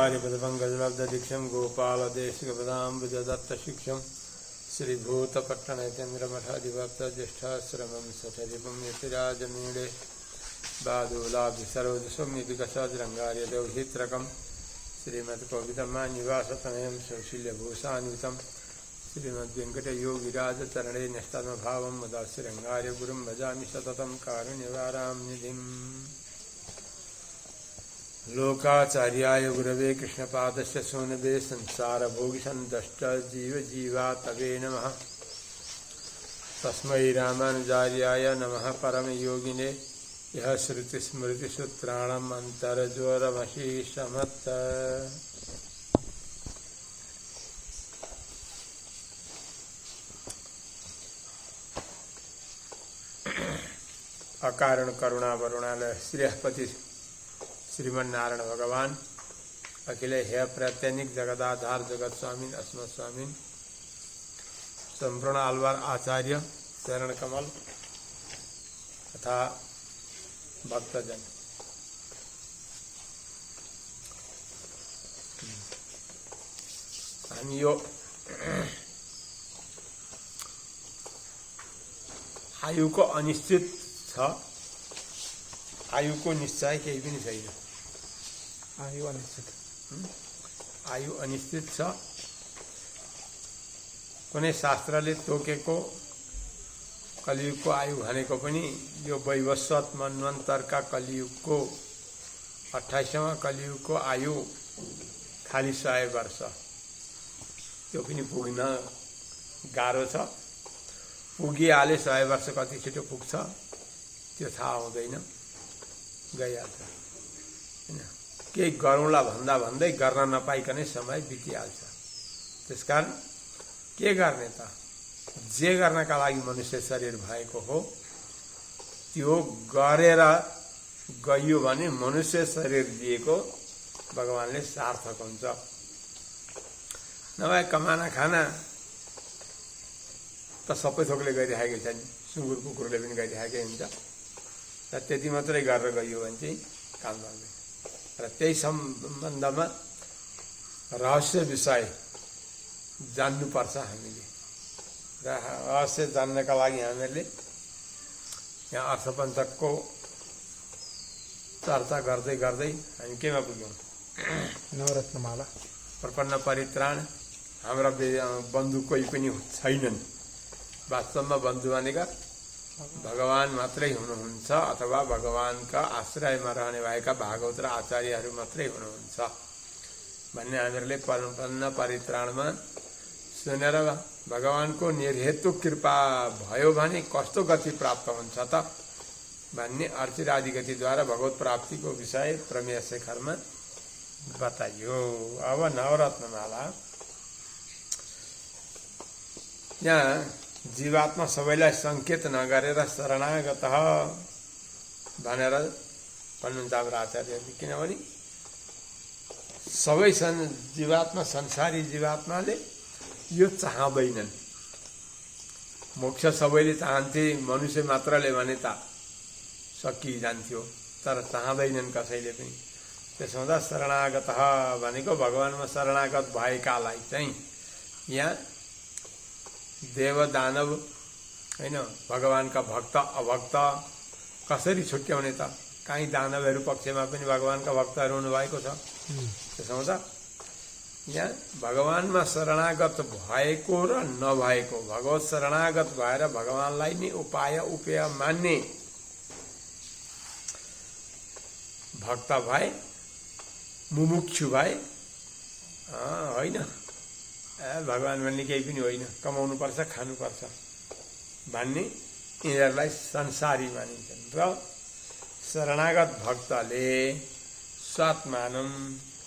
आचार्यपदपङ्कजलब्धदीक्षं गोपालदेशिकपदाम्बुजदत्तशिक्षं श्रीभूतपट्टनैतेन्द्रमठाधिभक्तज्येष्ठाश्रमं सठरिपुं यतिराजमीडे बादूलाभिसरोजसंनिधिकषद्रङ्गार्यदौहित्रकं श्रीमत्कवितमान्निवासतनयं सौशील्यभूषान्वितं श्रीमद्वेङ्कटयोगिराजचरणे न्यस्तमभावं मुदाश्रीरङ्गार्य गुरुं भजामि सततं कारुण्यवारां निधिम्। लोकाचार्याय गुरवे कृष्णपादस्य सोनवे संसारभोगिसन्तष्ट जीवजीवातवे नमः। तस्मै रामानुजार्याय नमः परमयोगिने यः श्रुतिस्मृतिसूत्राणाम् अन्तर्ज्वरमशीषमत्। अकारण करुणा वरुणालय श्रेयपति श्रीमन्नारायण भगवान अखिले हे प्रत्यनिक जगदाधार जगत स्वामीन अस्मत् स्वामीन संपूर्ण आलवार आचार्य चरण कमल तथा भक्तजन हामी यो आयुको अनिश्चित छ, आयुको निश्चय केही पनि छैन। आयु अनिश्चित छ। कुनै शास्त्रले तोकेको कलियुगको आयु भनेको पनि यो वैवस्वत मन्वन्तरका कलियुगको 28वां कलियुगको आयु खाली 100 वर्ष, त्यो पनि पुग्न गाह्रो छ। पुगिहाले 100 वर्ष कति छिटो पुग्छ त्यो थाहा हुँदैन, गइहाल्छ हैन। केही गरौँला भन्दा भन्दै गर्न नपाइकनै समय बितिहाल्छ। त्यसकारण के गर्ने त? जे गर्नका लागि मनुष्य शरीर भएको हो त्यो गरेर गइयो भने मनुष्य शरीर दिएको भगवानले सार्थक हुन्छ। नभए कमाना खाना त सबै थोकले गरिरहेकै छ नि, सुँगुर कुकुरले पनि गरिरहेकै हुन्छ। र त्यति मात्रै गरेर गइयो भने चाहिँ काम लाग्दैन। र त्यही सम्बन्धमा रहस्य विषय जान्नुपर्छ हामीले। र रहस्य जान्नका लागि हामीहरूले यहाँ अर्थपञ्चकको चर्चा गर्दै गर्दै हामी केमा पुग्यौँ? नवरत्नमाला। प्रपन्न परित्राण। हाम्रा बन्धु कोही पनि छैनन्। वास्तवमा बन्धु भनेका भगवान मात्रै हुनुहुन्छ अथवा भगवानका आश्रयमा रहने भएका भागवत र आचार्यहरू मात्रै हुनुहुन्छ भन्ने हामीहरूले प्रपन्न परित्राणमा सुनेर भगवानको निर्हेतु कृपा भयो भने कस्तो गति प्राप्त हुन्छ त भन्ने अर्चिरादि गतिद्वारा भगवत प्राप्तिको विषय प्रमेय शेखरमा बताइयो। अब नवरत्नमाला। यहाँ जीवात्मा सबैलाई सङ्केत नगरेर शरणागत भनेर भन्नुहुन्छ हाम्रो आचार्यले। किनभने सबै जीवात्मा, संसारी जीवात्माले यो चाहँदैनन्। मोक्ष सबैले चाहन्थे, मनुष्य मात्रले भने त सकिजान्थ्यो, तर चाहँदैनन् कसैले पनि। त्यसो हुँदा शरणागत भनेको भगवानमा शरणागत भएकालाई चाहिँ यहाँ देव दानव हैन, भगवानका भक्त अभक्त कसरी छुट्याउने त? काहीँ दानवहरू पक्षमा पनि भगवानका भक्तहरू हुनुभएको छ। त्यसो हुँदा यहाँ भगवानमा शरणागत भएको र नभएको, भगवत शरणागत भएर भगवानलाई नै उपाय उपेय मान्ने भक्त भए, मुमुक्षु भए होइन, भगवान भन्ने केही पनि होइन, कमाउनु पर्छ, खानुपर्छ भन्ने यिनीहरूलाई संसारी मानिन्छन्। र शरणागत भक्तले स्वात्मानम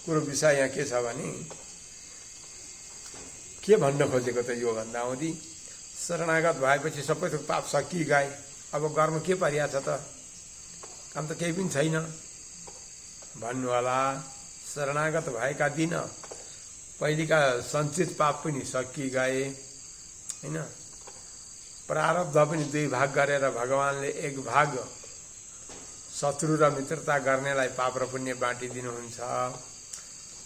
कुरो विषय यहाँ के छ भने के भन्न खोजेको त यो भन्दा हुँदी शरणागत भएपछि सबै थोक पाप सकिगए, अब गर्न के परिया छ त? काम त केही पनि छैन भन्नु होला। शरणागत भएका दिन पहिलेका सञ्चित पाप पनि सकिगए हैन। प्रारब्ध पनि 2 भाग गरेर भगवानले 1 भाग शत्रु र मित्रता गर्नेलाई पाप र पुण्य बाँटिदिनुहुन्छ।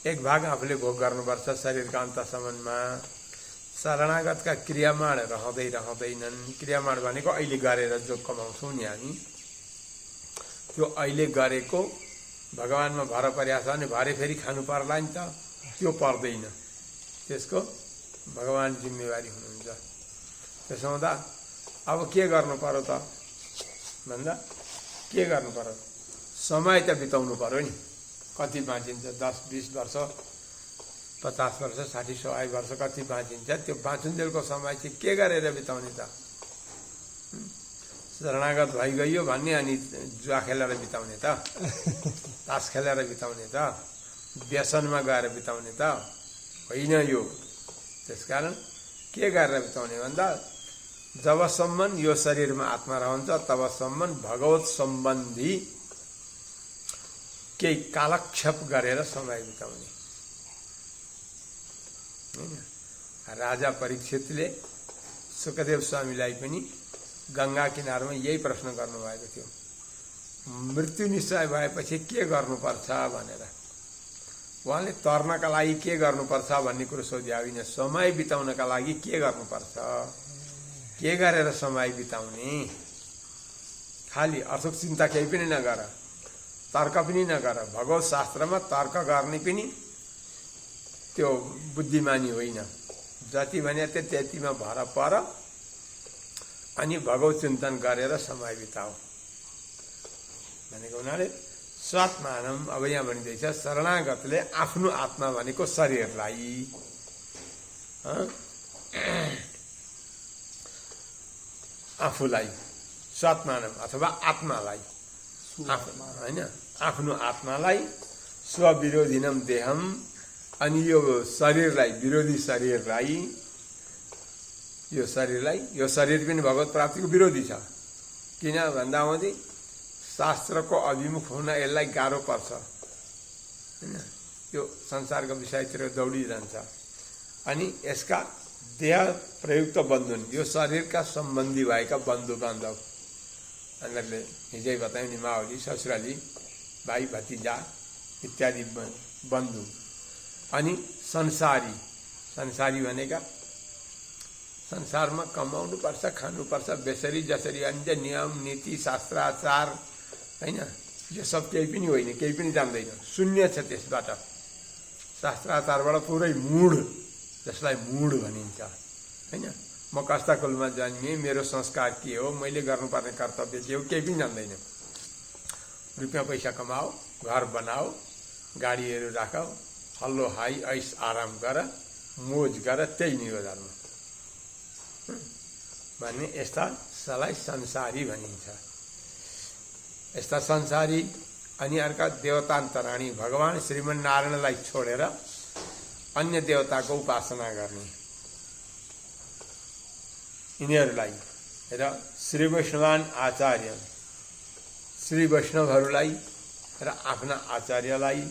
एक भाग आफूले भोग गर्नुपर्छ शरीरका अन्तसम्ममा। शरणागतका क्रियामाण रहँदैनन्। क्रियामाण भनेको अहिले गरेर जो कमाउँछौँ नि हामी, त्यो अहिले गरेको भगवानमा भर परिहाल्छ भने भरे फेरि खानु पर्ला नि त, त्यो पर्दैन। त्यसको भगवान जिम्मेवारी हुनुहुन्छ। त्यसो हुँदा अब के गर्नु पर्यो त भन्दा के गर्नु पर्यो, समय त बिताउनु पर्यो नि। कति बाँचिन्छ, 10-20 वर्ष, 50 वर्ष, 60-100 वर्ष कति बाँचिन्छ, त्यो बाँचुन्जेलको समय चाहिँ के गरेर बिताउने त? शरणागत भइगयो भन्ने अनि जुवा खेलेर बिताउने त, तास खेलेर बिताउने त, व्यसनमा गएर बिताउने त होइन यो। त्यसकारण के गरेर बिताउने भन्दा जबसम्म यो शरीरमा आत्मा रहन्छ तबसम्म भगवत सम्बन्धी केही कालक्षेप गरेर समय बिताउने। राजा परीक्षितले सुखदेव स्वामीलाई पनि गंगा किनारमा यही प्रश्न गर्नुभएको थियो, मृत्यु निश्चय भएपछि के गर्नुपर्छ भनेर। उहाँले तर्नका लागि के गर्नुपर्छ भन्ने कुरो सोध्या होइन, समय बिताउनका लागि के गर्नुपर्छ, के गरेर समय बिताउने। खाली अर्थक चिन्ता केही पनि नगर, तर्क पनि नगर। भगवत शास्त्रमा तर्क गर्ने पनि त्यो बुद्धिमानी होइन। जति भने त्यतिमा भर पर अनि भगवत चिन्तन गरेर समय बिताओ भनेको हुनाले स्वात्मानम। अब यहाँ भनिँदैछ शरणागतले आफ्नो आत्मा भनेको शरीरलाई आफूलाई स्वात्मानम अथवा आत्मालाई होइन, आफ्नो आत्मालाई स्वविरोधिनम देहम, अनि यो शरीरलाई विरोधी शरीरलाई, यो शरीर पनि भगवत प्राप्तिको विरोधी छ। किन भन्दा हुँदै शास्त्रको अभिमुख हुन यसलाई गाह्रो पर्छ होइन, यो संसारको विषयतिर दौडिरहन्छ। अनि यसका देह प्रयुक्त बन्धुन्, यो शरीरका सम्बन्धी भएका बन्धु बान्धव, हामीहरूले हिजै बतायौँ नि, मावली, ससुराली, भाइ भतिजा इत्यादि बन्धु। अनि संसारी भनेका संसारमा कमाउनुपर्छ, खानुपर्छ, बेसरी जसरी अन्य नियम नीति शास्त्राचार होइन, यो सब केही पनि होइन, केही पनि जान्दैन, शून्य छ त्यसबाट। शास्त्राचारबाट पुरै मूढ, जसलाई मूढ भनिन्छ होइन। म कस्ता कुलमा जन्मिएँ, मेरो संस्कार के हो, मैले गर्नुपर्ने कर्तव्य के हो, केही पनि जान्दैन। रुपियाँ पैसा कमाओ, घर बनाओ, गाडीहरू राख, हल्लो हाई ऐस आराम गर, मोज गर, त्यही नै हो धर्म भन्ने। यस्ता सलाई संसारी भनिन्छ। यस्ता संसारी अनि अर्का देवतान्तराणी, भगवान श्रीमन्नारायणलाई छोडेर अन्य देवताको उपासना गर्ने यिनीहरूलाई र श्री वैष्णवान आचार्य, श्री वैष्णवहरूलाई र आफ्ना आचार्यलाई,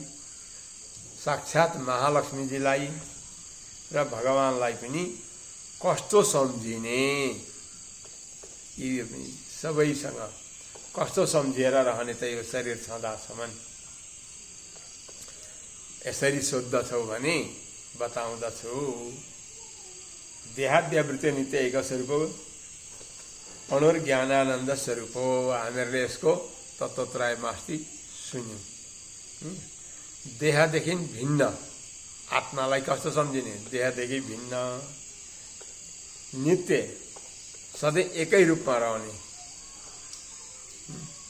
साक्षात महालक्ष्मीजीलाई र भगवानलाई पनि कस्तो सम्झिने, यी सबैसँग कस्तो सम्झिएर रहने त यो शरीर छँदासम्म। यसरी सोद्धछौ भने बताउँदछु। देहाद्यावृत्ति नित्य एक स्वरूप अणुर्ज्ञानानन्द स्वरूप हो। हामीहरूले यसको तत्त्वत्रयमा अस्ति सुन्यौँ। देहदेखि भिन्न आत्मालाई कस्तो सम्झिने, देहदेखि भिन्न, नित्य सधैँ एकै रूपमा रहने,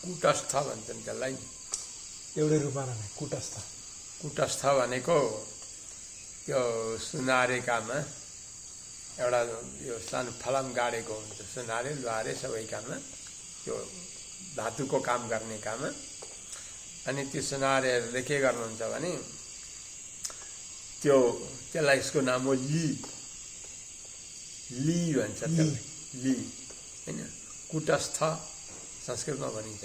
कुटस्थ भन्छन् त्यसलाई। एउटै रूपमा रहने कुटस्थ। कुटस्थ भनेको त्यो सुनारेकामा एउटा यो सानो फलाम गाडेको हुन्छ, सुनारे लुहारे सबै काममा, त्यो धातुको काम गर्ने काममा। अनि त्यो सुनारेहरूले के गर्नुहुन्छ भने त्यसलाई यसको नाम हो ली भन्छ त्यसलाई, ली होइन, कुटस्थ संस्कृतमा भनिन्छ।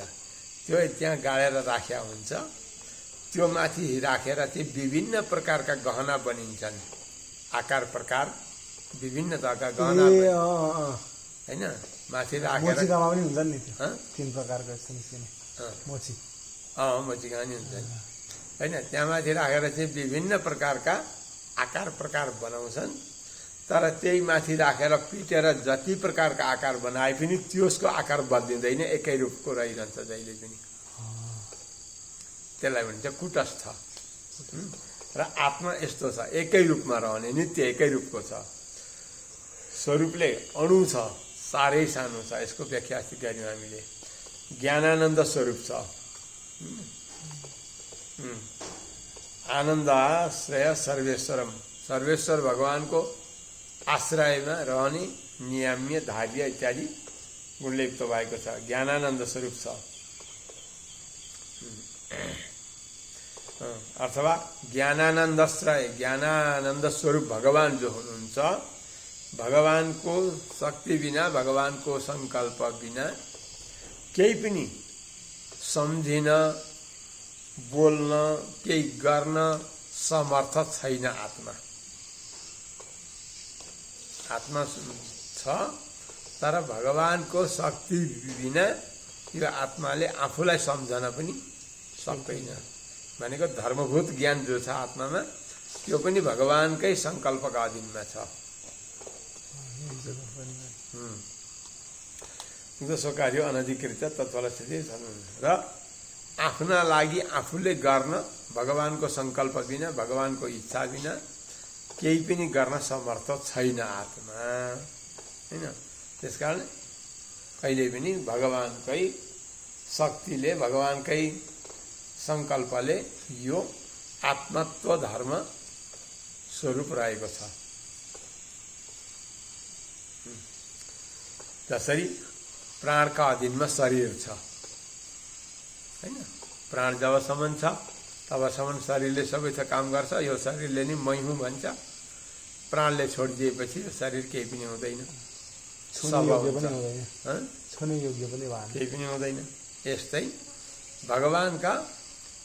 त्यो त्यहाँ गाडेर राखेका हुन्छ, त्यो माथि राखेर चाहिँ विभिन्न प्रकारका गहना बनिन्छन्, आकार प्रकार विभिन्न थरका गहना होइन, माथि राखेर। मोचिकामा पनि हुन्छ नि त्यो, 3 प्रकारको यस्तो निस्किने मोची। मोचिका नि हुन्छ। होइन, त्यहाँ माथि राखेर चाहिँ विभिन्न प्रकारका आकार प्रकार बनाउँछन्। तर त्यही माथि राखेर पिटेर जति प्रकारका आकार बनाए पनि त्यसको आकार बदलिँदैन, एकै रूपको रहिरहन्छ जहिले पनि। त्यसलाई भन्छ कुटस्थ। र आत्मा यस्तो छ, एकै रूपमा रहने, नित्य एकै रूपको छ। स्वरूपले अणु छ, साह्रै सानो छ। यसको व्याख्या अस्ति गऱ्यौँ हामीले। ज्ञानानन्द स्वरूप छ। आनन्दाश्रय सर्वेश्वरम, सर्वेश्वर भगवानको आश्रयमा रहने, नियाम्य, धार्य इत्यादि गुणले युक्त भएको छ। ज्ञानानन्द स्वरूप छ। अथवा ज्ञानानन्दश्रय, ज्ञानानन्द स्वरूप भगवान जो हुनुहुन्छ, भगवानको शक्ति बिना, भगवानको सङ्कल्प बिना केही पनि सम्झिन, बोल्न, केही गर्न समर्थ छैन आत्मा। आत्मा छ, तर भगवानको शक्ति बिना यो आत्माले आफूलाई सम्झन पनि सक्दैन। भनेको धर्मभूत ज्ञान जो छ आत्मामा, त्यो पनि भगवानकै सङ्कल्पका अधीनमा छ। जसो कार्य अनधिकृत तत्त्वलक्षित र आफ्ना लागि आफूले गर्न, भगवानको सङ्कल्प बिना, भगवानको इच्छा बिना केही पनि गर्न समर्थ छैन आत्मा, होइन। त्यसकारण कहिले पनि भगवानकै शक्तिले, भगवानकै सङ्कल्पले यो आत्मत्व धर्म स्वरूप रहेको छ। जसरी प्राणका अधीनमा शरीर छ, होइन। प्राण जबसम्म छ तबसम्म शरीरले सबै थोक काम गर्छ। यो शरीरले नि मै हुँ भन्छ। प्राणले छोडिदिएपछि यो शरीर केही पनि हुँदैन, केही पनि हुँदैन। यस्तै भगवानका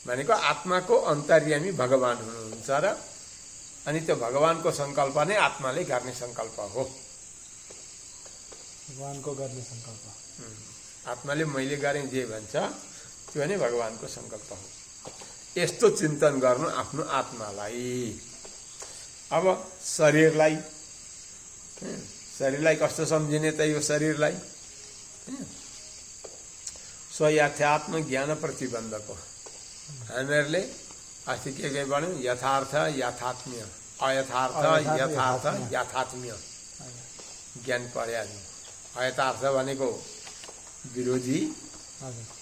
भनेको आत्माको अन्तर्यामी भगवान हुनुहुन्छ र अनि त्यो भगवानको सङ्कल्प नै आत्माले गर्ने सङ्कल्प हो। भगवानको गर्ने सङ्कल्प, आत्माले मैले गरेँ जे भन्छ त्यो नै भगवानको सङ्कल्प हो। यस्तो चिन्तन गर्नु आफ्नो आत्मालाई। अब शरीरलाई, शरीरलाई कस्तो सम्झिने त यो शरीरलाई? स्वयाथ्यात्म ज्ञान प्रतिबन्धको। हामीहरूले अस्ति के भन्यौँ? यथार्थ याथात्म्य, अयथार्थ यथार्थ याथात्म्य ज्ञान पढ्या। अयथार्थ भनेको विरोधी,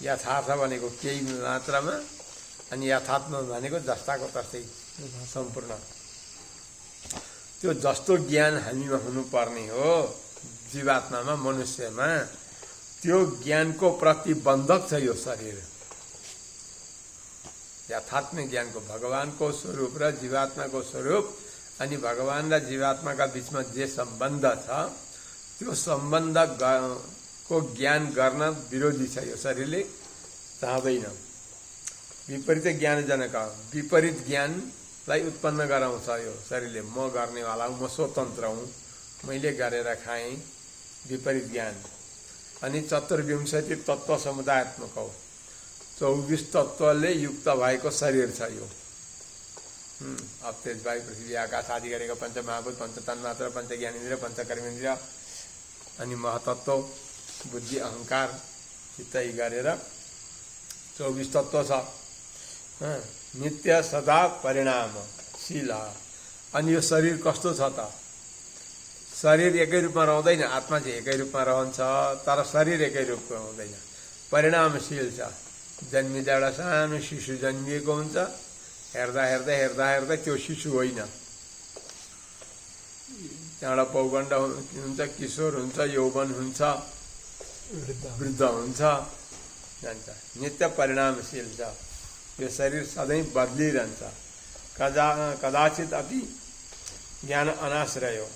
यथार्थ भनेको केही मात्रामा, अनि यथात्म भनेको जस्ताको तस्तै सम्पूर्ण। त्यो जस्तो ज्ञान हामीमा हुनुपर्ने हो जीवात्मामा, मनुष्यमा, त्यो ज्ञानको प्रतिबन्धक छ यो शरीर। यथात्म ज्ञानको, भगवानको स्वरूप र जीवात्माको स्वरूप अनि भगवान र जीवात्माका बिचमा जे सम्बन्ध छ, त्यो सम्बन्धको ज्ञान गर्न विरोधी छ यो शरीरले, चाहँदैन। विपरीत ज्ञानजनक, विपरीत ज्ञानलाई उत्पन्न गराउँछ यो शरीरले। म गर्नेवाला हुँ, म स्वतन्त्र हुँ, मैले गरेर खाएँ, विपरीत ज्ञान। अनि चतुर्विंशति तत्त्व समुदायात्मक हो, 24 तत्त्वले युक्त भएको शरीर छ यो। अब तेज वायु पृथ्वी आकाश आदि गरेको पञ्चमहाभूत, पञ्चतन्मात्र, पञ्चज्ञानेन्द्रिय, पञ्चकर्मेन्द्रिय, अनि महतत्व, बुद्धि, अहङ्कार, चित्त यी गरेर 24 तत्त्व छ। नित्य सदा परिणामशील। अनि यो शरीर कस्तो छ त? शरीर एकै रूपमा रहँदैन, आत्मा चाहिँ एकै रूपमा रहन्छ, तर शरीर एकै रूपमा हुँदैन, परिणामशील छ। जन्मिँदा एउटा सानो शिशु जन्मिएको हुन्छ, हेर्दा हेर्दा हेर्दा हेर्दा त्यो शिशु होइन, त्यहाँबाट पौगण्ड हुन्छ, किशोर हुन्छ, यौवन हुन्छ, वृद्ध हुन्छ, जान्छ। नित्य परिणामशील छ यो शरीर, सधैँ बदलिरहन्छ। कदाचित अति ज्ञान अनाश्रय हो।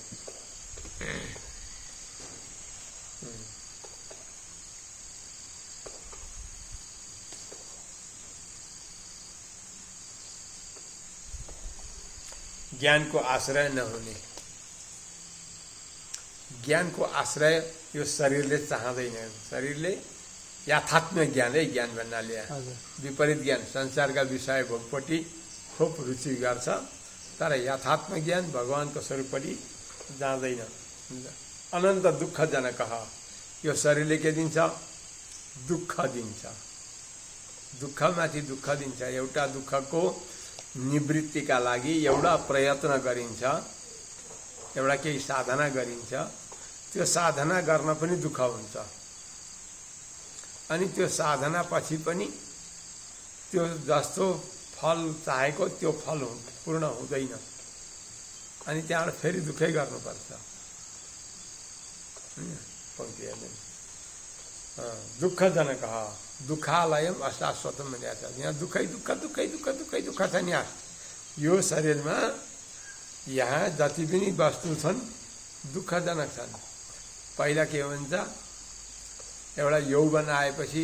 ज्ञानको आश्रय नहुने, ज्ञानको आश्रय यो शरीरले चाहँदैन। शरीरले यथात्म ज्ञान है ज्ञान भन्नाले हजुर विपरीत ज्ञान संसारका विषय भोगपट्टि खुब रुचि गर्छ तर यथात्म ज्ञान भगवानको स्वरूपपट्टि जाँदैन। अनन्त दुःखजनक यो शरीरले के दिन्छ दुःख दिन्छ दुःखमाथि दुःख दिन्छ। एउटा दुःखको निवृत्तिका लागि एउटा प्रयत्न गरिन्छ एउटा केही साधना गरिन्छ त्यो साधना गर्न पनि दुःख हुन्छ अनि त्यो साधना पछि पनि त्यो जस्तो फल चाहेको त्यो फल पूर्ण हुँदैन अनि त्यहाँबाट फेरि दुःखै गर्नुपर्छ। दुःखजनक दुःखालयम अशाश्वतम भनेको छ। यहाँ दुःखै दुःख दुःखै दुःख दुःखै दुःख छ नि। यो शरीरमा यहाँ जति पनि वस्तु छन् दुःखजनक छन्। पहिला के हुन्छ एउटा यौवन आएपछि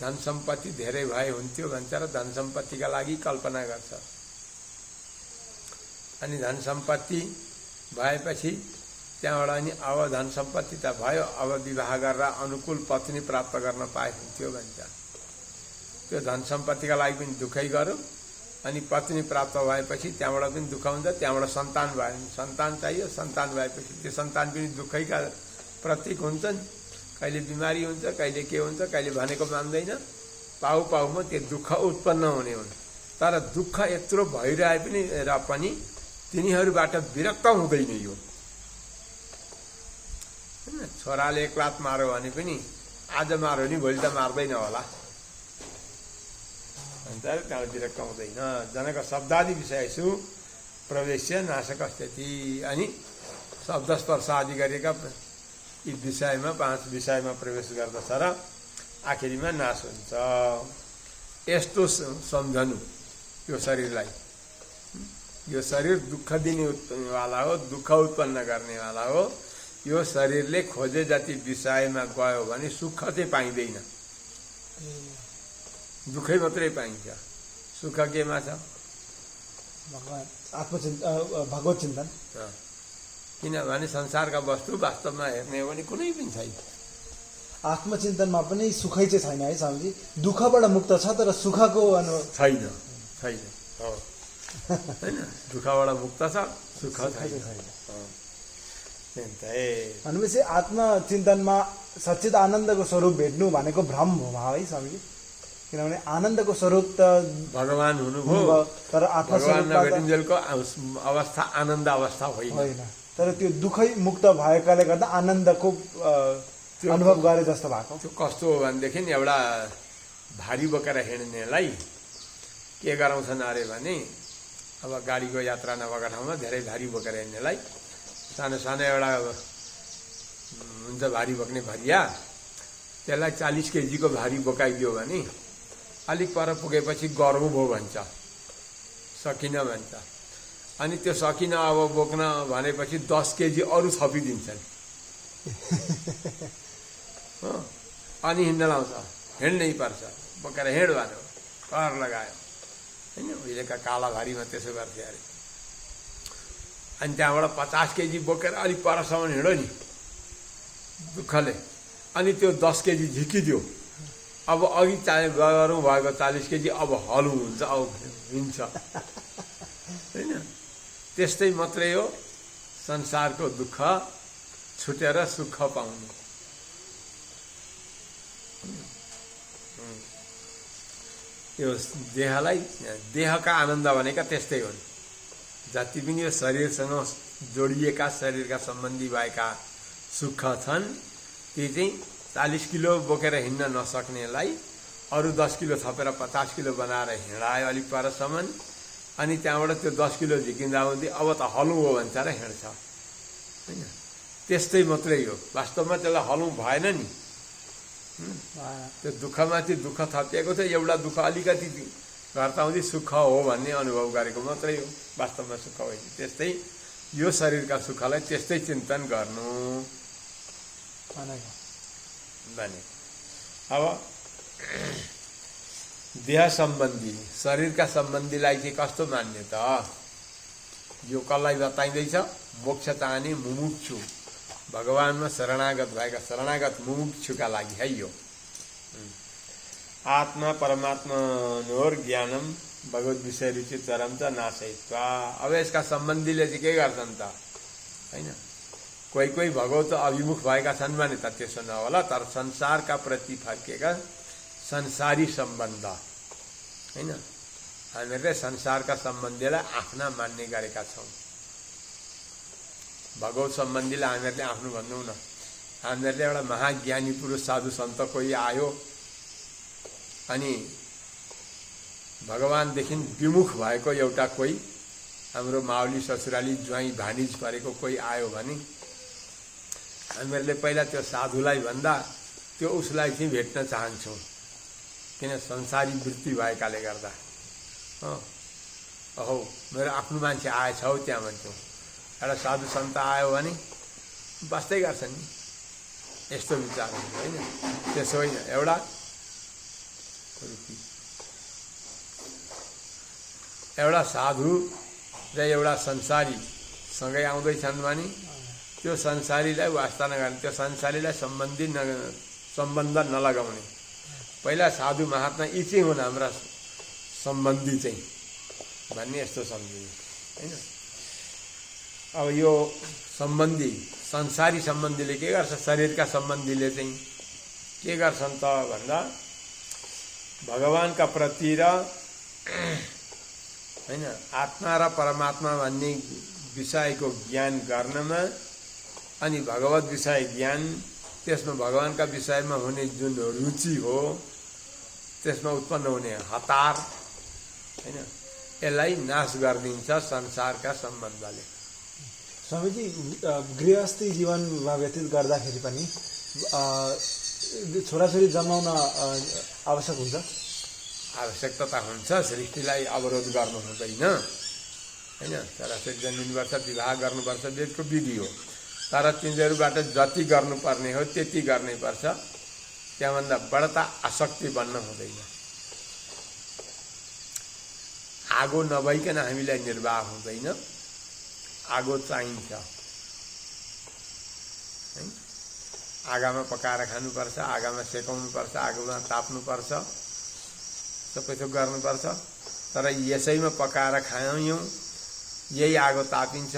धन सम्पत्ति धेरै भए हुन्थ्यो भन्छ र धन सम्पत्तिका लागि कल्पना गर्छ अनि धन सम्पत्ति भएपछि त्यहाँबाट अनि अब धन सम्पत्ति त भयो अब विवाह गरेर अनुकूल पत्नी प्राप्त गर्न पाए हुन्थ्यो भन्छ। त्यो धन सम्पत्तिका लागि पनि दुःखै गरौँ अनि पत्नी प्राप्त भएपछि त्यहाँबाट पनि दुःख हुन्छ त्यहाँबाट सन्तान भयो सन्तान चाहियो सन्तान भएपछि त्यो सन्तान पनि दुःखैका प्रतीक हुन्छन्। कहिले बिमारी हुन्छ कहिले के हुन्छ कहिले भनेको मान्दैन पाउ पाउमा त्यो दुःख उत्पन्न हुने हुन्। तर दुःख यत्रो भइरहे पनि र पनि तिनीहरूबाट विरक्त हुँदैन। यो छोराले एक लात मार्यो भने पनि आज मार्यो नि भोलि त मार्दैन होला अन्त त्यहाँ विरक्त हुँदैन। जनक शब्दादि विषयसु प्रवेश्य नाशक स्थिति अनि शब्द स्पर्श आदि गरेका यी विषयमा 5 विषयमा प्रवेश गर्दछ र आखिरीमा नाश हुन्छ। यस्तो सम्झनु यो शरीरलाई यो शरीर दुःख दिनेवाला हो दुःख उत्पन्न गर्नेवाला हो। यो शरीरले खोजे जति विषयमा गयो भने सुख चाहिँ पाइँदैन दुःखै मात्रै पाइन्छ। सुख केमा छ भगवान आत्मचिन्तन भगवत चिन्तन। किनभने संसारका वस्तु वास्तवमा हेर्ने हो भने कुनै पनि छैन। आत्मचिन्तनमा पनि सुखै चाहिँ छैन है स्वामीजी। दुःखबाट मुक्त छ तर सुखको छैन छैन होइन दुःखबाट मुक्त छ सुख छैन। भनेपछि आत्मचिन्तनमा सच्चित आनन्दको स्वरूप भेट्नु भनेको भ्रम हो है स्वामीजी। किनभने आनन्दको स्वरूप त भगवान हुनुभयो तर आत्मस्वरूपको अवस्था आनन्द अवस्था होइन। तर त्यो दुःखै मुक्त भएकाले गर्दा आनन्दको अनुभव गरे जस्तो भएको। त्यो कस्तो हो भनेदेखि एउटा भारी बोकेर हिँड्नेलाई के गराउँछन् अरे भने अब गाडीको यात्रा नभएको ठाउँमा धेरै भारी बोकेर हिँड्नेलाई सानो सानो एउटा हुन्छ भारी बोक्ने भरिया त्यसलाई 40 केजीको भारी बोकाइदियो भने अलिक पर पुगेपछि गर्व भयो भन्छ सकिन भन्छ अनि त्यो सकिन अब बोक्न भनेपछि 10 केजी अरू थपिदिन्छन् अनि हिँड्न लाउँछ हिँड्नै पर्छ बोकेर हिँड भन्यो कर लगायो होइन। उहिलेका काला भारीमा त्यसो गर्थ्यो अरे अनि त्यहाँबाट 50 केजी बोकेर अलिक परसम्म हिँड्यो नि दुःखले अनि त्यो 10 केजी झिकिदियो अब अघि गरौँ भएको 40 केजी अब हलु हुन्छ अब हिँड्छ होइन। त्यस्तै मात्रै हो संसारको दुःख छुटेर सुख पाउनु। यो देहलाई देहका आनन्द भनेका त्यस्तै हुन्। जति पनि यो शरीरसँग जोडिएका शरीरका सम्बन्धी भएका सुख छन् ती चाहिँ 40 किलो बोकेर हिँड्न नसक्नेलाई अरू 10 किलो थपेर 50 किलो बनाएर हिँडायो अलिक परसम्म अनि त्यहाँबाट त्यो 10 किलो झिकिँदा हुँदै अब त हलु हो भन्छ र हिँड्छ होइन। त्यस्तै मात्रै हो वास्तवमा त्यसलाई हलु भएन नि त्यो दुःखमाथि दुःख थपिएको थियो एउटा दुःख अलिकति घरता हुँदै सुख हो भन्ने अनुभव गरेको मात्रै हो वास्तवमा सुख होइन। त्यस्तै यो शरीरका सुखलाई त्यस्तै चिन्तन गर्नु भने। अब देह सम्बन्धी शरीरका सम्बन्धीलाई चाहिँ कस्तो मान्ने त यो कसलाई बताइँदैछ मोक्ष चाहने मुमुक्षु भगवानमा शरणागत भएका शरणागत मुमुक्षुका लागि है यो आत्मा परमात्मनोर ज्ञानम भगवत विषय रुचि चरम च नाशयित्वा। अब यसका सम्बन्धीले चाहिँ के गर्छन् त हैन, कोही कोही भगवत अभिमुख भएका छन् भने त त्यसो नहोला, तर संसारका प्रति फर्केका संसारी सम्बन्ध हैन, हामीहरूले संसारका सम्बन्धीलाई आफ्ना मान्ने गरेका छौँ। भगवत सम्बन्धीलाई हामीहरूले आफ्नो भन्दैनौँ न। हामीहरूले एउटा महाज्ञानी पुरुष साधु सन्त कोही आयो अनि भगवानदेखि विमुख भएको एउटा कोही हाम्रो माउली ससुराली ज्वाइँ भानिज परेको कोही आयो भने हामीहरूले पहिला त्यो साधुलाई भन्दा त्यो उसलाई चाहिँ भेट्न चाहन्छौँ, किन संसारी वृत्ति भएकाले गर्दा। अहो मेरो आफ्नो मान्छे आएछ हौ त्यहाँ भन्छौँ। एउटा साधु सन्त आयो भने बस्दै गर्छन् नि, यस्तो विचार हुन्छ होइन, त्यसो होइन। एउटा साधु र एउटा संसारी सँगै आउँदैछन् भने त्यो संसारीलाई वास्ता नगर्ने, त्यो संसारीलाई सम्बन्ध नलगाउने। पहिला साधु महात्मा यी चाहिँ हुन् हाम्रा सम्बन्धी चाहिँ भन्ने यस्तो सम्झिने होइन। अब यो सम्बन्धी संसारी सम्बन्धीले के गर्छ, शरीरका सम्बन्धीले चाहिँ के गर्छन् त भन्दा भगवानका प्रति र हैन आत्मा र परमात्मा भन्ने विषयको ज्ञान गर्नमा अनि भगवत विषय ज्ञान, त्यसमा भगवानका विषयमा हुने जुन रुचि हो, त्यसमा उत्पन्न हुने हतार हैन, यसलाई नाश गरिदिन्छ संसारका सम्बन्धले। स्वामीजी, गृहस्थी जीवनमा व्यतीत गर्दाखेरि पनि छोराछोरी जन्माउन आवश्यक हुन्छ? आवश्यकता त हुन्छ, सृष्टिलाई अवरोध गर्नु हुँदैन हैन। छोराछोरी जन्मिनुपर्छ, विवाह गर्नुपर्छ, वेदको विधि हो, तर तिनीहरूबाट जति गर्नुपर्ने हो त्यति गर्नै पर्छ, त्यहाँभन्दा बढ्ता आसक्ति बन्न हुँदैन। आगो नभइकन हामीलाई निर्वाह हुँदैन, आगो चाहिन्छ है। आगामा पकाएर खानुपर्छ, आगामा सेकाउनुपर्छ, आगोमा ताप्नुपर्छ, सबै थोक गर्नुपर्छ। तर यसैमा पकाएर खायौँ, यही आगो तापिन्छ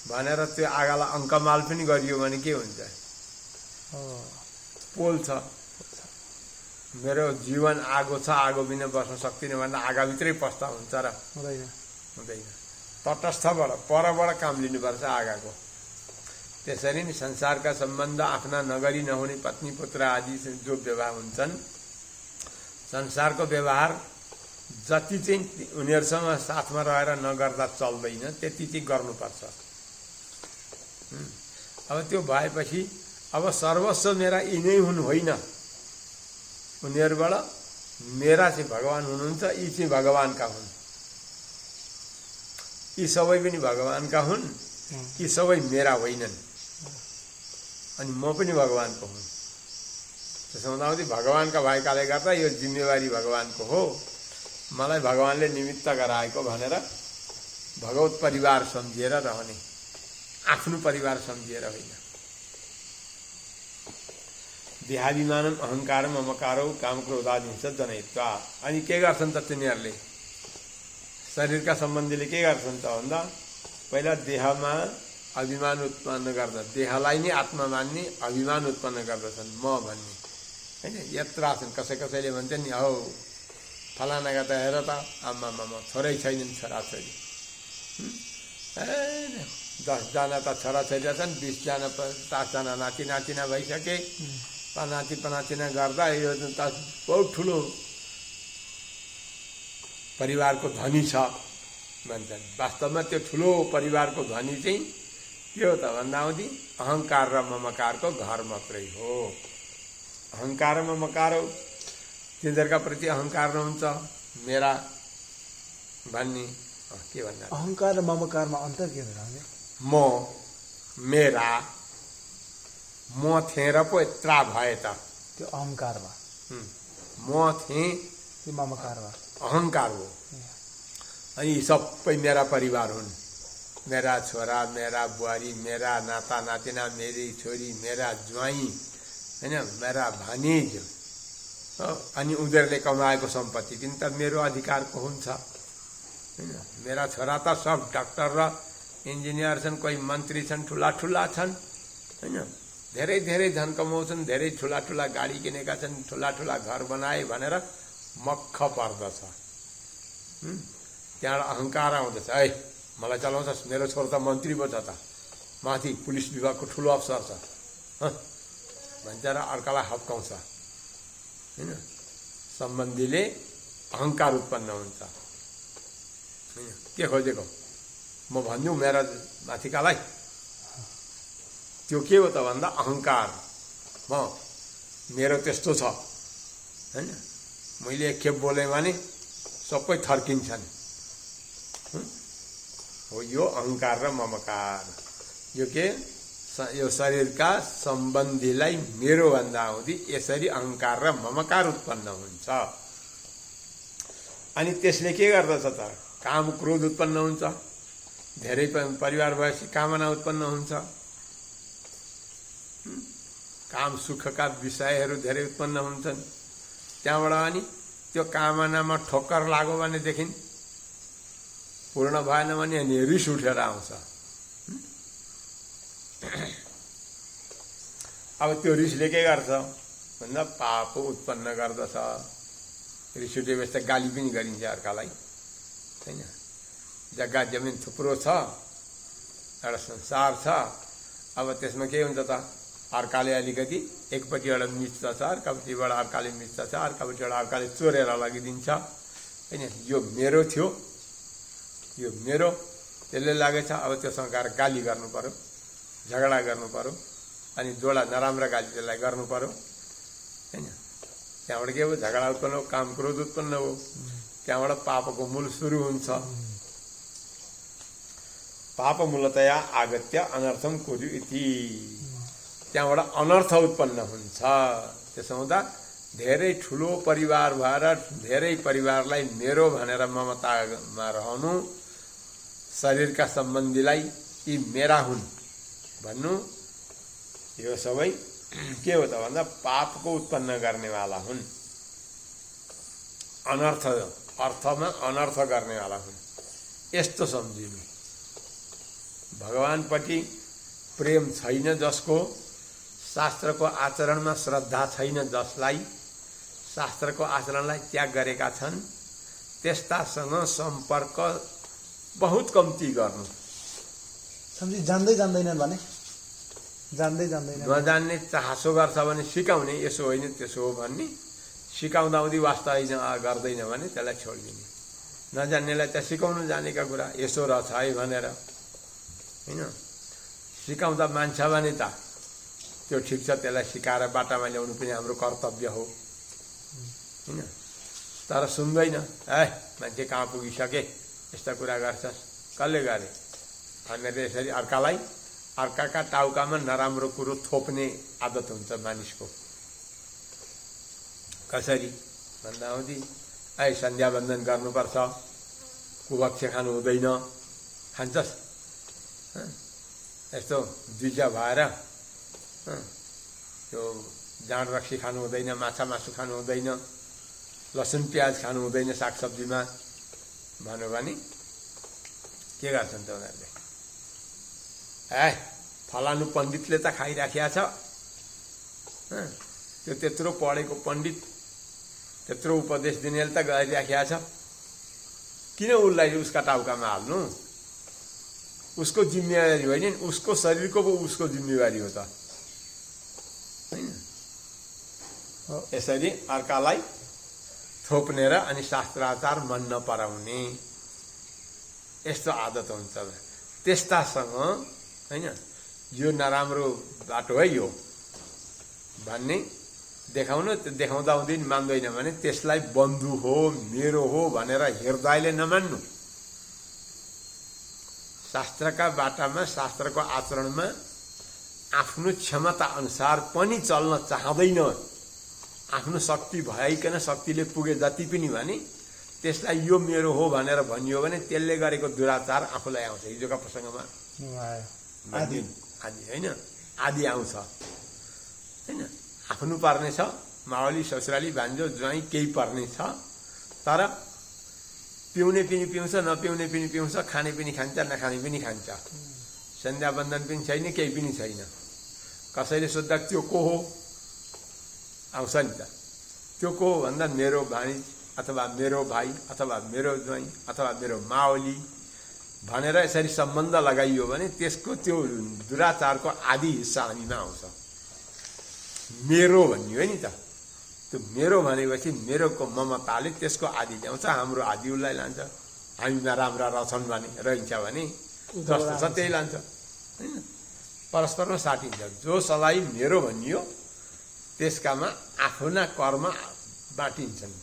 भनेर त्यो आगालाई अङ्कमाल पनि गरियो भने के हुन्छ? पोल्छ। मेरो जीवन आगो छ, आगो बिना बस्न सक्दिनँ भन्दा आगाभित्रै पस्ता हुन्छ र? हुँदैन। तटस्थबाट परबाट काम लिनुपर्छ आगाको। त्यसरी नै संसारका सम्बन्ध आफ्ना नगरी नहुने पत्नी पुत्र आदि जो व्यवहार हुन्छन्, संसारको व्यवहार जति चाहिँ उनीहरूसँग साथमा रहेर नगर्दा चल्दैन त्यति चाहिँ गर्नुपर्छ। अब त्यो भएपछि अब सर्वस्व मेरा यिनै हुन् होइन, उनीहरूबाट मेरा चाहिँ भगवान हुनुहुन्छ, यी चाहिँ भगवानका हुन्, यी सबै पनि भगवानका हुन्, यी सबै मेरा होइनन्, अनि म पनि भगवानको हुँ। त्यसो हुँदाहुँदै भगवानका भएकाले गर्दा यो जिम्मेवारी भगवानको हो, मलाई भगवानले निमित्त गराएको भनेर भगवत परिवार सम्झिएर रहने, आफ्नो परिवार सम्झिएर होइन। देहाभिमानम अहङ्कारम ममकारो कामक्रोधादिंश जनयित्वा। अनि के गर्छन् त तिनीहरूले? शरीरका सम्बन्धीले के गर्छन् त भन्दा पहिला देहमा अभिमान उत्पन्न गर्दा, देहलाई नै आत्मा मान्ने अभिमान उत्पन्न गर्दछन्, म भन्ने होइन। यत्र छन्, कसैले भन्छन् नि, हौ फलानाका त हेर त आम्मामा छोरै छैनन् छोराछोरी, 10जना त छोराछोरी छन्, 20जना 50जना नाति नातिना भइसके, नाति पनातिना गर्दा यो त बहुत ठुलो परिवारको धनी छ भन्छन्। वास्तवमा त्यो ठुलो परिवारको धनी चाहिँ के हो त भन्दाहुँदी अहङ्कार र ममकारको घर मात्रै हो। अहङ्कार र ममकार हो, तिनीहरूका प्रति अहङ्कार रहन्छ, मेरा भन्ने। के भन्दा अहङ्कार र ममकारमा अन्तर के हो? म मेरा म थिएँ र पो यत्रा भए त त्यो अहङ्कारमा, म थिएँ त्यो ममकारमा अहङ्कार हो। अनि सबै मेरा परिवार हुन्, मेरा छोरा, मेरा बुहारी, मेरा नाता नातिना, मेरी छोरी, मेरा ज्वाइँ होइन, मेरा भानिज, अनि उनीहरूले कमाएको सम्पत्ति पनि त मेरो अधिकारको हुन्छ हैन। मेरा छोरा त सब डाक्टर र इन्जिनियर छन्, कोही मन्त्री छन्, ठुला ठुला छन् हैन। धेरै धेरै धन कमाउँछन्, धेरै ठुला ठुला गाडी किनेका छन्, ठुला ठुला घर बनाए भनेर मक्ख पर्दछ। त्यहाँबाट अहङ्कार आउँदछ, है मलाई चलाउँछस्, मेरो छोरो त मन्त्री पो छ त, माथि पुलिस विभागको ठुलो अफसर छ भन्छ र अर्कालाई हप्काउँछ हैन। सम्बन्धीले अहङ्कार उत्पन्न हुन्छ हैन। के खोजेको म भन्छु मेरा माथिकालाई, त्यो के हो त भन्दा अहङ्कार। मेरो त्यस्तो छ हैन। मैले एकखेप बोलेँ भने सबै थर्किन्छन्। हो यो अहङ्कार र ममकार। यो के यो शरीरका सम्बन्धीलाई मेरो भन्दा हुँदी यसरी अहङ्कार र ममकार उत्पन्न हुन्छ। अनि त्यसले के गर्दछ त? काम क्रोध उत्पन्न हुन्छ। धेरै परिवार भएपछि कामना उत्पन्न हुन्छ। काम सुखका विषयहरू धेरै उत्पन्न हुन्छन्। त्यहाँबाट अनि त्यो कामनामा ठोक्कर लाग्यो भनेदेखि पूर्ण भएन भने अनि रिस उठेर आउँछ। अब त्यो रिसले के गर्छ भन्दा पाप उत्पन्न गर्दछ। रिस उठेपछि त गाली पनि गरिन्छ अर्कालाई हैन। जग्गा जमिन थुप्रो छ, एउटा संसार छ। अब त्यसमा के हुन्छ त? अर्काले अलिकति एकपट्टिबाट मिच्दछ, अर्कापट्टिबाट अर्काले मिच्दछ, अर्कापट्टिबाट अर्काले चोरेर लगिदिन्छ हैन। यो मेरो थियो, यो मेरो, त्यसले लागेछ। अब त्योसँग गएर गाली गर्नु पर्यो, झगडा गर्नु पर्यो, अनि जोडा नराम्रा गाली त्यसलाई गर्नु पर्यो हैन। त्यहाँबाट के हो? झगडा उत्पन्न हो, काम क्रोध उत्पन्न हो। त्यहाँबाट पापको मूल सुरु हुन्छ। पाप मूलतया आगत्य अनर्थम कुरु इति। त्यहाँबाट अनर्थ उत्पन्न हुन्छ। त्यसो हुँदा धेरै ठुलो परिवार भएर धेरै परिवारलाई मेरो भनेर ममतामा रहनु, शरीरका सम्बन्धीलाई यी मेरा हुन् भन्नु, यो सबै के हो त भन्दा पापको उत्पन्न गर्नेवाला हुन्। अनर्थ, अर्थमा अनर्थ गर्नेवाला हुन्। यस्तो सम्झिनु। भगवानपट्टि प्रेम छैन जसको, शास्त्रको आचरणमा श्रद्धा छैन जसलाई, शास्त्रको आचरणलाई त्याग गरेका छन्, त्यस्तासँग सम्पर्क बहुत कम्ती गर्नु। सम्झि जान्दै जान्दैनन् भने, जान्दै जान्दैन, नजान्ने चासो गर्छ भने सिकाउने, यसो होइन त्यसो हो भन्ने। सिकाउँदाउँदै वास्ता गर्दैन भने त्यसलाई छोडिदिने। नजान्नेलाई त सिकाउनु जानेका कुरा, यसो रहेछ है भनेर होइन। सिकाउँदा मान्छ भने त त्यो ठिक छ, त्यसलाई सिकाएर बाटामा ल्याउनु पनि हाम्रो कर्तव्य हो होइन। तर सुन्दैन, मान्छे कहाँ पुगिसके, यस्ता कुरा गर्छस्, कसले गरे भनेर यसरी अर्कालाई, अर्काका टाउकामा नराम्रो कुरो थोप्ने आदत हुन्छ मानिसको। कसरी भन्दा हुँदी, सन्ध्या बन्दन गर्नुपर्छ, कुभक्ष्य खानु हुँदैन, खान्छस् यस्तो द्विजा भएर त्यो जाँड रक्सी खानु हुँदैन, माछा मासु खानु हुँदैन, लसुन प्याज खानु हुँदैन सागसब्जीमा भन्यो भने के गर्छन् त उनीहरूले? फलानु पण्डितले त खाइराखेको छ, त्यो त्यत्रो पढेको पण्डित, त्यत्रो उपदेश दिनेले त गरिराखेको छ, किन उसलाई उसका टाउकामा हाल्नु? उसको जिम्मेवारी होइन, उसको शरीरको पो उसको जिम्मेवारी हो त होइन। यसरी अर्कालाई थोप्ने र अनि शास्त्राचार मन नपराउने यस्तो आदत हुन्छ। त्यस्तासँग होइन यो नराम्रो बाटो है यो भन्ने देखाउनु, देखाउँदा हुँदैन मान्दैन भने त्यसलाई बन्धु हो, मेरो हो भनेर हृदयले नमान्नु। शास्त्रका बाटामा, शास्त्रको आचरणमा आफ्नो क्षमता अनुसार पनि चल्न चाहँदैन, आफ्नो शक्ति भइकन शक्तिले पुगे जति पनि भने त्यसलाई यो मेरो हो भनेर भनियो भने त्यसले गरेको दुराचार आफूलाई आउँछ। हिजोका प्रसङ्गमा आदि होइन, आदि आउँछ होइन। आफ्नो पर्ने छ मावली ससुराली भान्जो ज्वाइँ केही पर्ने छ, तर पिउने पनि पिउँछ, नपिउने पनि पिउँछ, खाने पनि खान्छ, नखाने पनि खान्छ। सन्ध्या बन्धन पनि छैन, केही पनि छैन। कसैले सोद्धा त्यो को हो, आउँछ नि त, त्यो को हो भन्दा मेरो भानिज अथवा मेरो भाइ अथवा मेरो ज्वाइँ अथवा मेरो मावली भनेर यसरी सम्बन्ध लगाइयो भने त्यसको त्यो दुराचारको आधी हिस्सा हामीमा आउँछ। मेरो भन्ने हो नि त, त्यो मेरो भनेपछि मेरोको ममताले त्यसको आधी ल्याउँछ, हाम्रो आधी उसलाई लान्छ। हामीमा राम्रा रहेछन् भने रहन्छ भने जस्तो छ त्यही लान्छ, होइन? परस्परमा साटिन्छ। जो सलाई मेरो भनियो त्यसकामा आफ्ना कर्म बाँटिन्छन्।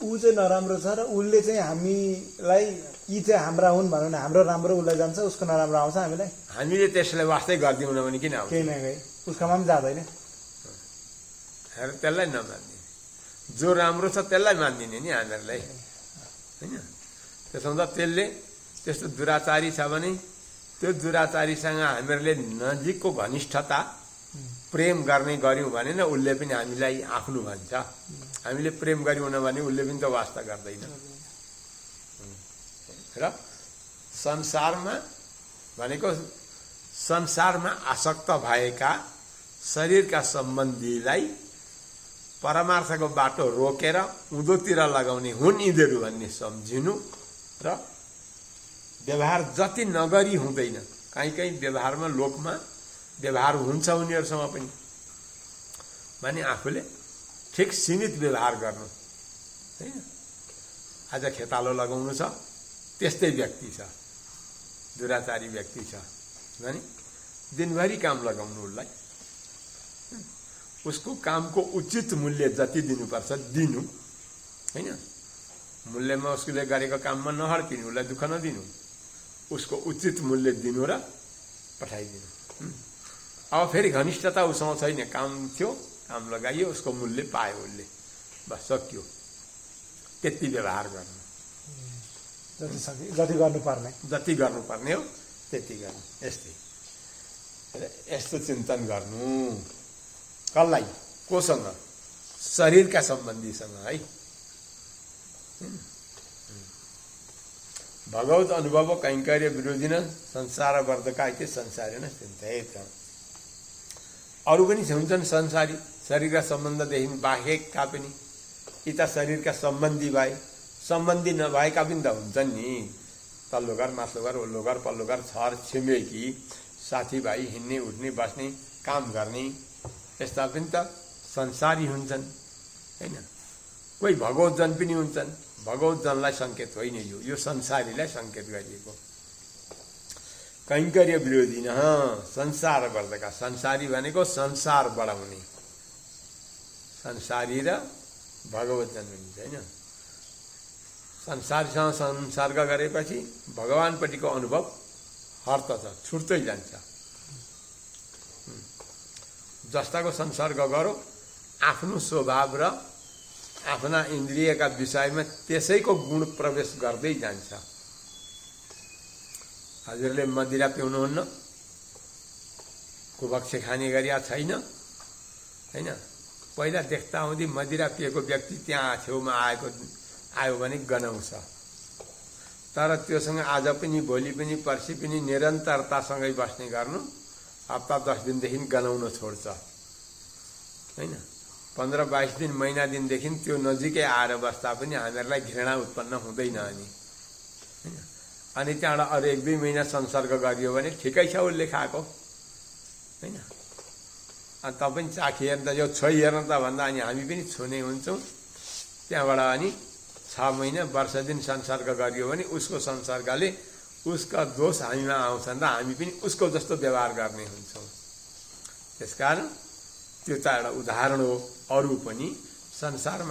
ऊ चाहिँ नराम्रो छ र उसले चाहिँ हामीलाई यी चाहिँ हाम्रा हुन् भन्यो भने हाम्रो राम्रो उसलाई जान्छ, उसको नराम्रो आउँछ हामीलाई। हामीले त्यसलाई वास्तै गरिदिउन भने किन आउँछ? केही न केही उसकोमा पनि जाँदैन। त्यसलाई नमान्दिने, जो राम्रो छ त्यसलाई मान्दिने नि हामीहरूलाई, होइन? त्यसो हुँदा त्यसले त्यस्तो दुराचारी छ भने त्यो दुराचारीसँग हामीहरूले नजिकको घनिष्ठता प्रेम गर्ने गऱ्यौँ भने न उसले पनि हामीलाई आफ्नो भन्छ। हामीले प्रेम गऱ्यौँ भने उसले पनि त वास्ता गर्दैन। र संसारमा भनेको संसारमा आसक्त भएका शरीरका सम्बन्धीलाई परमार्थको बाटो रोकेर उँधोतिर लगाउने हुन् यिनीहरू भन्ने सम्झिनु र व्यवहार जति नगरी हुँदैन। कहीँ कहीँ व्यवहारमा लोकमा व्यवहार हुन्छ उनीहरूसँग पनि भने आफूले ठिक सीमित व्यवहार गर्नु, होइन? आज खेतालो लगाउनु छ, त्यस्तै व्यक्ति छ, दुराचारी व्यक्ति छ भने दिनभरि काम लगाउनु उसलाई, उसको कामको उचित मूल्य जति दिनुपर्छ दिनु, होइन? मूल्यमा उसले गरेको काममा नहड्किनु, उसलाई दुःख नदिनु, उसको उचित मूल्य दिनु र पठाइदिनु। अब फेरि घनिष्ठता उसँग छैन, काम थियो, काम लगाइयो, उसको मूल्य पायो उसले, बस सक्यो। त्यति व्यवहार गर्नु, जति गर्नुपर्ने हो त्यति गर्नु। यस्तो चिन्तन गर्नु। कसलाई? कोसँग? शरीरका सम्बन्धीसँग, है? भगवत अनुभव कैंकर्य विरोधिन संसार वर्धका इति संसारेण चिन्तयेत्। अरू पनि हुन्छन् संसारी, शरीरका सम्बन्धदेखि बाहेकका पनि। यी त शरीरका सम्बन्धी भए, सम्बन्धी नभएका पनि त हुन्छन् नि। तल्लो घर, माथिल्लो घर, ओल्लो घर, पल्लो घर, छर छिमेकी, साथीभाइ, हिँड्ने उठ्ने बस्ने काम गर्ने, यस्ता पनि त संसारी हुन्छन्, होइन? कोही भगवतजन पनि हुन्छन्। भगवतजनलाई सङ्केत होइन, यो संसारीलाई सङ्केत गरिएको। कैंकर्य विरोधी न संसार वर्धका, संसारी भनेको संसार बढाउने, संसारी र भगवतजन हुन्छ, होइन? संसारसँग संसर्ग गरेपछि भगवानपट्टिको अनुभव हर्तछ, छुट्दै जान्छ। जस्ताको संसर्ग गरो, आफ्नो स्वभाव र आफ्ना इन्द्रियका विषयमा त्यसैको गुण प्रवेश गर्दै जान्छ। हजुरले मदिरा पिउनुहुन्न, कुभक्ष्य खाने गरिया छैन, होइन? पहिला देख्दा हुँदी मदिरा पिएको व्यक्ति त्यहाँ छेउमा आयो भने गनाउँछ, तर त्योसँग आज पनि भोलि पनि पर्सि पनि निरन्तरतासँगै बस्ने गर्नु, हप्ता 10 दिनदेखि गनाउन छोड्छ, होइन? 15-22 दिन, महिना दिनदेखि त्यो नजिकै आएर बस्दा पनि हामीहरूलाई घृणा उत्पन्न हुँदैन अनि, होइन? अनि त्यहाँबाट अरू 1-2 महिना संसर्ग गरियो भने ठिकै छ उसले खाएको, होइन? अनि तपाईँ चाखी हेर्न त, यो छोइ हेर्न त भन्दा अनि हामी पनि छुने हुन्छौँ। त्यहाँबाट अनि 6 महिना, वर्ष दिन संसर्ग गरियो भने उसको संसर्गले उसका दोष हामीमा आउँछन् र हामी पनि उसको जस्तो व्यवहार गर्ने हुन्छौँ। त्यसकारण त्यो त एउटा उदाहरण हो। अरू पनि संसारमा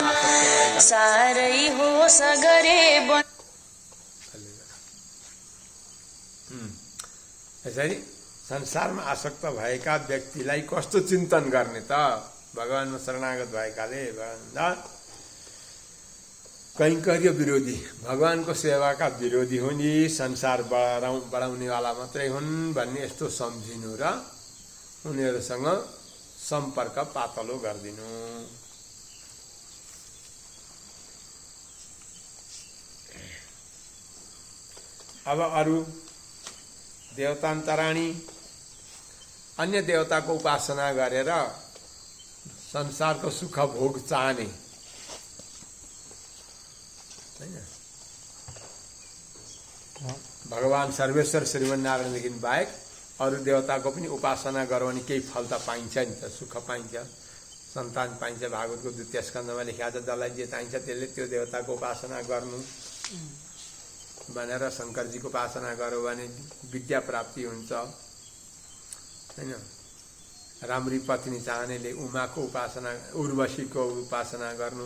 सारै हो सगरे यसरी संसारमा आसक्त भएका व्यक्तिलाई कस्तो चिन्तन गर्ने त? भगवानमा शरणागत भएकाले भन्दा कैंकर्य विरोधी, भगवानको सेवाका विरोधी हुन्, यी संसार बढाउनेवाला मात्रै हुन् भन्ने यस्तो सम्झिनु र उनीहरूसँग सम्पर्क पातलो गरिदिनु। अब अरू देवतान्तराणी अन्य देवताको उपासना गरेर संसारको सुख भोग चाहने हैन। भगवान सर्वेश्वर श्रीमन्नारायणदेखि बाहेक अरू देवताको पनि उपासना गरौँ भने केही फल त पाइन्छ नि त, सुख पाइन्छ, सन्तान पाइन्छ। भागवतको 2 स्कन्धमा लेखिएको छ, जसलाई जे चाहिन्छ त्यसले त्यो देवताको उपासना गर्नु भनेर शङ्करजीको उपासना गर्यो भने विद्या प्राप्ति हुन्छ हैन। राम्री पत्नी चाहनेले उमाको उपासना, उर्वशीको उपासना गर्नु,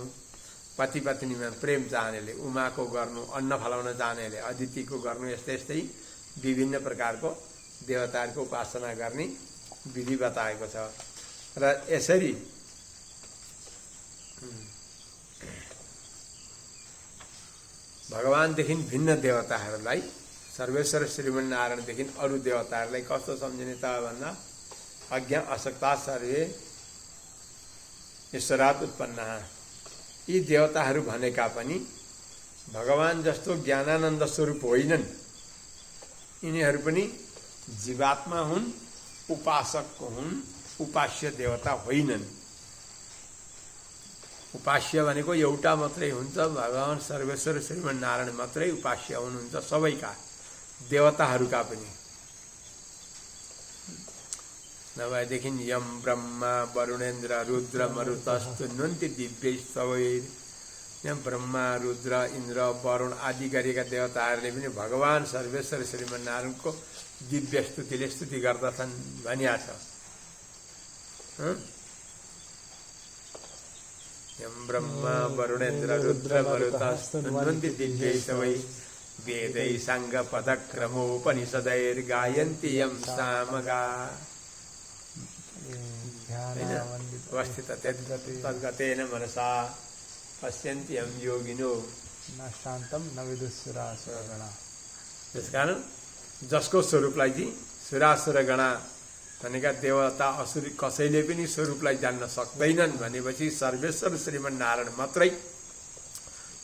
पति पत्नीमा प्रेम चाहनेले उमाको गर्नु, अन्न फलाउन चाहनेले अदितिको गर्नु, यस्तै यस्तै विभिन्न प्रकारको देवताहरूको उपासना गर्ने विधि बताएको छ। र यसरी भगवानदेखि भिन्न देवताहरूलाई, सर्वेश्वर श्रीमन्नारायणदेखि अरू देवताहरूलाई कस्तो सम्झिने त भन्दा अज्ञा असक्ता सर्वे ईश्वरात् उत्पन्ना, यी देवताहरू भनेका पनि भगवान जस्तो ज्ञानानन्द स्वरूप होइनन्। यिनीहरू पनि जीवात्मा हुन्, उपासकको हुन्, उपास्य देवता होइनन्। उपास्य भनेको एउटा मात्रै हुन्छ, भगवान सर्वेश्वर श्रीमन्नारायण मात्रै उपास्य हुनुहुन्छ, सबैका देवताहरूका पनि। नभएदेखि यम ब्रह्मा वरुणेन्द्र रुद्र मरुतस्तुन्वन्ति दिव्यैस्तवैर्, यहाँ ब्रह्मा रुद्र इन्द्र वरुण आदि गरेका देवताहरूले पनि भगवान सर्वेश्वर श्रीमन्नारायणको दिव्य स्तुतिले स्तुति गर्दछन् भनिया छ। यम ब्रह्मा वरुणेन्द्र रुद्र मरुतस्तुन्वन्ति दिव्यैस्तवैर्, वेदै साङ्ग पदक्रमोपनिषदैर्गायन्ति यं सामगा। अवस्थित तद्गतेन मनसा पश्यन्ति यं योगिनो न शान्तम न विदुसुरासुरगणा। त्यसकारण जसको स्वरूपलाई चाहिँ सुरासुरगणा भनेका देवता असुर कसैले पनि स्वरूपलाई जान्न सक्दैनन् भनेपछि सर्वेश्वर श्रीमन्नारायण मात्रै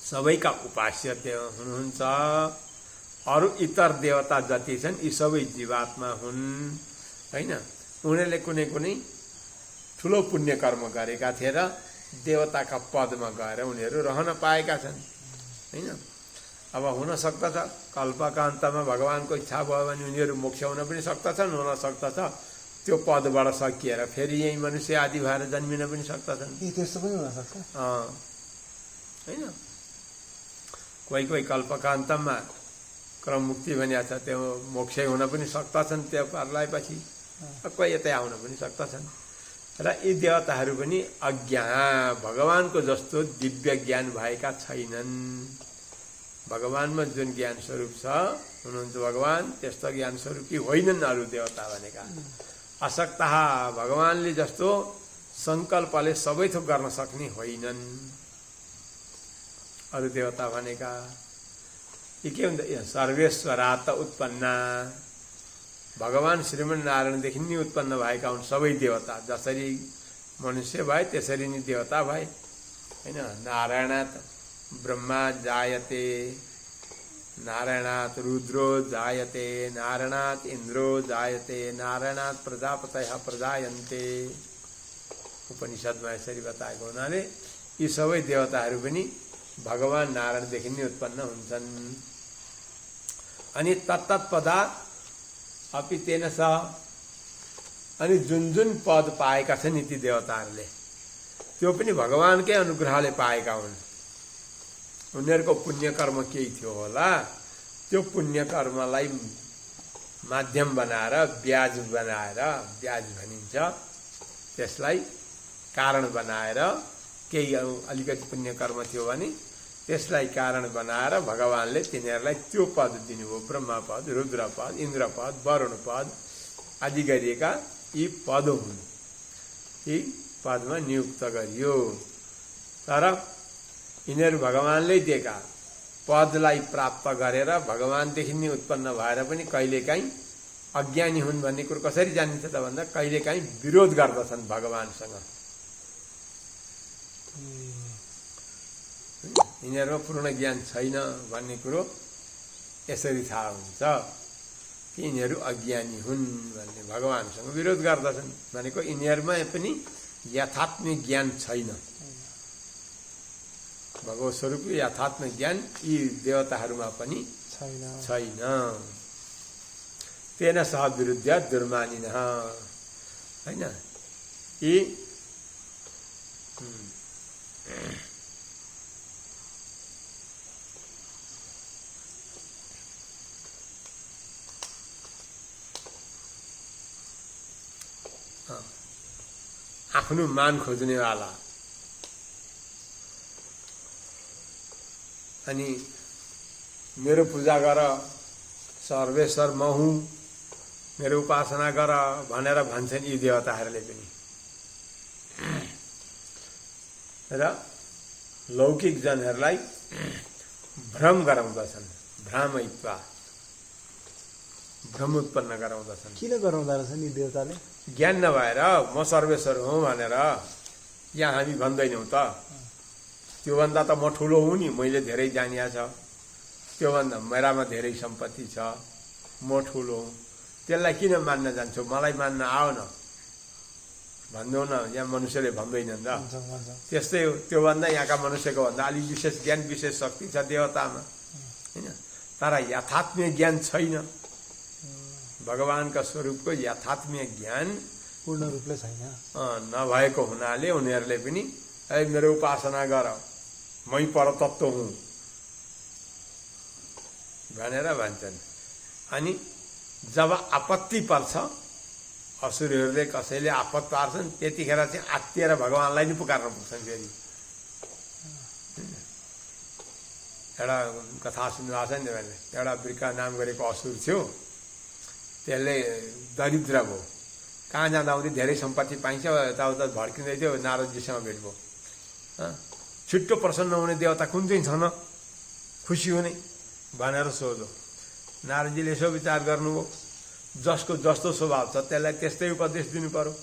सबैका उपास्य हुनुहुन्छ। अरू इतर देवता जति छन् यी सबै जीवात्मा हुन् हैन। उनीहरूले कुनै कुनै ठुलो पुण्य कर्म गरेका थिए र देवताका पदमा गएर उनीहरू रहन पाएका छन् हैन। अब हुन सक्दछ कल्पका अन्तमा भगवानको इच्छा भयो भने उनीहरू मोक्ष हुन पनि सक्दछन्, हुन सक्दछ त्यो पदबाट सकिएर फेरि यही मनुष्य आदि भएर जन्मिन पनि सक्दछन्। त्यस्तो पनि हुन सक्छ हैन। कोही कोही कल्पका अन्तमा क्रम मुक्ति भनिएको छ, त्यो मोक्ष हुन पनि सक्दछन् त्यो पर्लाएपछि, कोही यतै आउन पनि सक्दछन्। र यी देवताहरू पनि अज्ञा भगवानको जस्तो दिव्य ज्ञान भएका छैनन्। भगवानमा जुन ज्ञान स्वरूप छ हुनुहुन्छ भगवान, त्यस्तो ज्ञान स्वरूपी होइनन् अरू देवता भनेका। असक्ता भगवानले जस्तो सङ्कल्पले सबै थोक गर्न सक्ने होइनन् अरू देवता भनेका। यी के हुन्छ? सर्वेश्वरात् उत्पन्ना, भगवान श्रीमन्नारायणदेखि नै उत्पन्न भएका हुन् सबै देवता। जसरी मनुष्य भए त्यसरी नै देवता भए हैन। नारायणात् ब्रह्मा जायते, नारायणात् रुद्रो जायते, नारायणात् इन्द्रो जायते, नारायणात् प्रजापतयः प्रजायन्ते। उपनिषदमा यसरी बताएको हुनाले यी सबै देवताहरू पनि भगवान नारायणदेखि नै उत्पन्न हुन्छन्। अनि तत्तत्पदा अपि तेन स, अनि जुन जुन पद पाएका छन् ती देवताहरूले त्यो पनि भगवानकै अनुग्रहले पाएका हुन्। उनीहरूको पुण्य कर्म केही थियो होला, त्यो पुण्य कर्मलाई माध्यम बनाएर ब्याज भनिन्छ त्यसलाई, कारण बनाएर केही अलिकति पुण्य कर्म थियो भने त्यसलाई कारण बनाएर भगवानले तिनीहरूलाई त्यो पद दिनुभयो। ब्रह्मा पद, रुद्र पद, इन्द्र पद, वरुण पद आदि गरिएका यी पद हुन्, यी पदमा नियुक्त गरियो। तर यिनीहरू भगवानले दिएका पदलाई प्राप्त गरेर भगवानदेखि नै उत्पन्न भएर पनि कहिलेकाहीँ अज्ञानी हुन् भन्ने कुरो कसरी जानिन्छ त भन्दा कहिलेकाहीँ विरोध गर्दछन् भगवानसँग। यिनीहरूमा पूर्ण ज्ञान छैन भन्ने कुरो यसरी थाहा हुन्छ कि यिनीहरू अज्ञानी हुन् भन्ने भगवानसँग विरोध गर्दछन्। भनेको यिनीहरूमा पनि यथात्मिक ज्ञान छैन, भगवत स्वरूप यथात्मिक ज्ञान यी देवताहरूमा पनि छैन। तेन सह विरुद्ध दुर्मानिन होइन। यी आफ्नो मान खोज्नेवाला अनि मेरो पूजा गर, सर्वेश्वर म हुँ, मेरो उपासना गर भनेर भन्छन् यी देवताहरूले पनि। र लौकिक जनहरूलाई भ्रम गराउँदछन्, भ्रामयित्वा भ्रम उत्पन्न गराउँदछन्। किन गराउँदा रहेछन् यी देवताले? ज्ञान नभएर म सर्वेश्वर हुँ भनेर यहाँ हामी भन्दैनौँ त। त्योभन्दा त म ठुलो हुँ नि, मैले धेरै जानिया छ, त्योभन्दा मेरामा धेरै सम्पत्ति छ, म ठुलो हुँ, त्यसलाई किन मान्न जान्छौ, मलाई मान्न आऊ न भन्दैनौ न, यहाँ मनुष्यले भन्दैनन् त। त्यस्तै हो, त्योभन्दा यहाँका मनुष्यको भन्दा अलिक विशेष ज्ञान विशेष शक्ति छ देवतामा होइन, तर यथात्म्य ज्ञान छैन। भगवानका स्वरूपको यथात्म्य ज्ञान पूर्ण रूपले छैन नभएको हुनाले उनीहरूले पनि मेरो उपासना गर, मै परतत्व हुँ भनेर भन्छन्। अनि जब आपत्ति पर्छ, असुरहरूले कसैले आपत पार्छन्, त्यतिखेर चाहिँ आत्तिएर भगवानलाई नि पुकार्न पुग्छन्। फेरि एउटा कथा सुन्नुभएको छ नि तपाईँले, एउटा वृक्क नाम गरेको असुर थियो, त्यसले दरिद्र भयो, कहाँ जाँदा आउँदै धेरै सम्पत्ति पाइन्छ, यताउता भड्किँदै थियो, नारदजीसँग भेट भयो। छिट्टो प्रसन्न हुने देवता कुन चाहिँ छन्, खुसी हुने भनेर सोध्यो। नारदजीले यसो विचार गर्नुभयो, जसको जस्तो स्वभाव छ त्यसलाई त्यस्तै उपदेश दिनु पर्यो।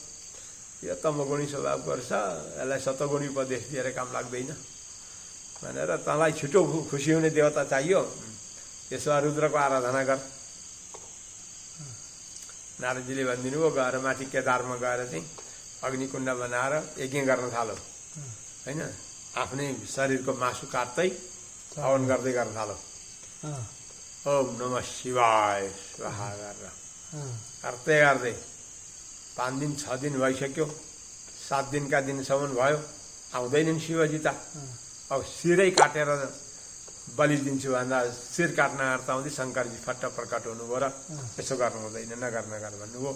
यो तमगुणी स्वभाव गर्छ, यसलाई सतगुणी उपदेश दिएर काम लाग्दैन भनेर तँलाई छिटो खुसी हुने देवता चाहियो, यसो रुद्रको आराधना गर। नारदजीले भनिदिनु भयो, गएर माथि केदारमा गएर चाहिँ अग्निकुण्ड बनाएर यज्ञ गर्न थालो होइन, आफ्नै शरीरको मासु काट्दै हवन गर्दै गर्न थालो, ओम नमः शिवाय स्वाहा गरेर गर्दै गर्दै 5 दिन 6 दिन भइसक्यो, 7 दिनका दिनसम्म भयो, आउँदैनन् शिवजी त। अब शिरै काटेर बलि दिन्छु भन्दा शिर काट्न आउँदै शङ्करजी फट्ट प्रकट हुनुभयो र यसो गर्नु हुँदैन, नगर भन्नुभयो,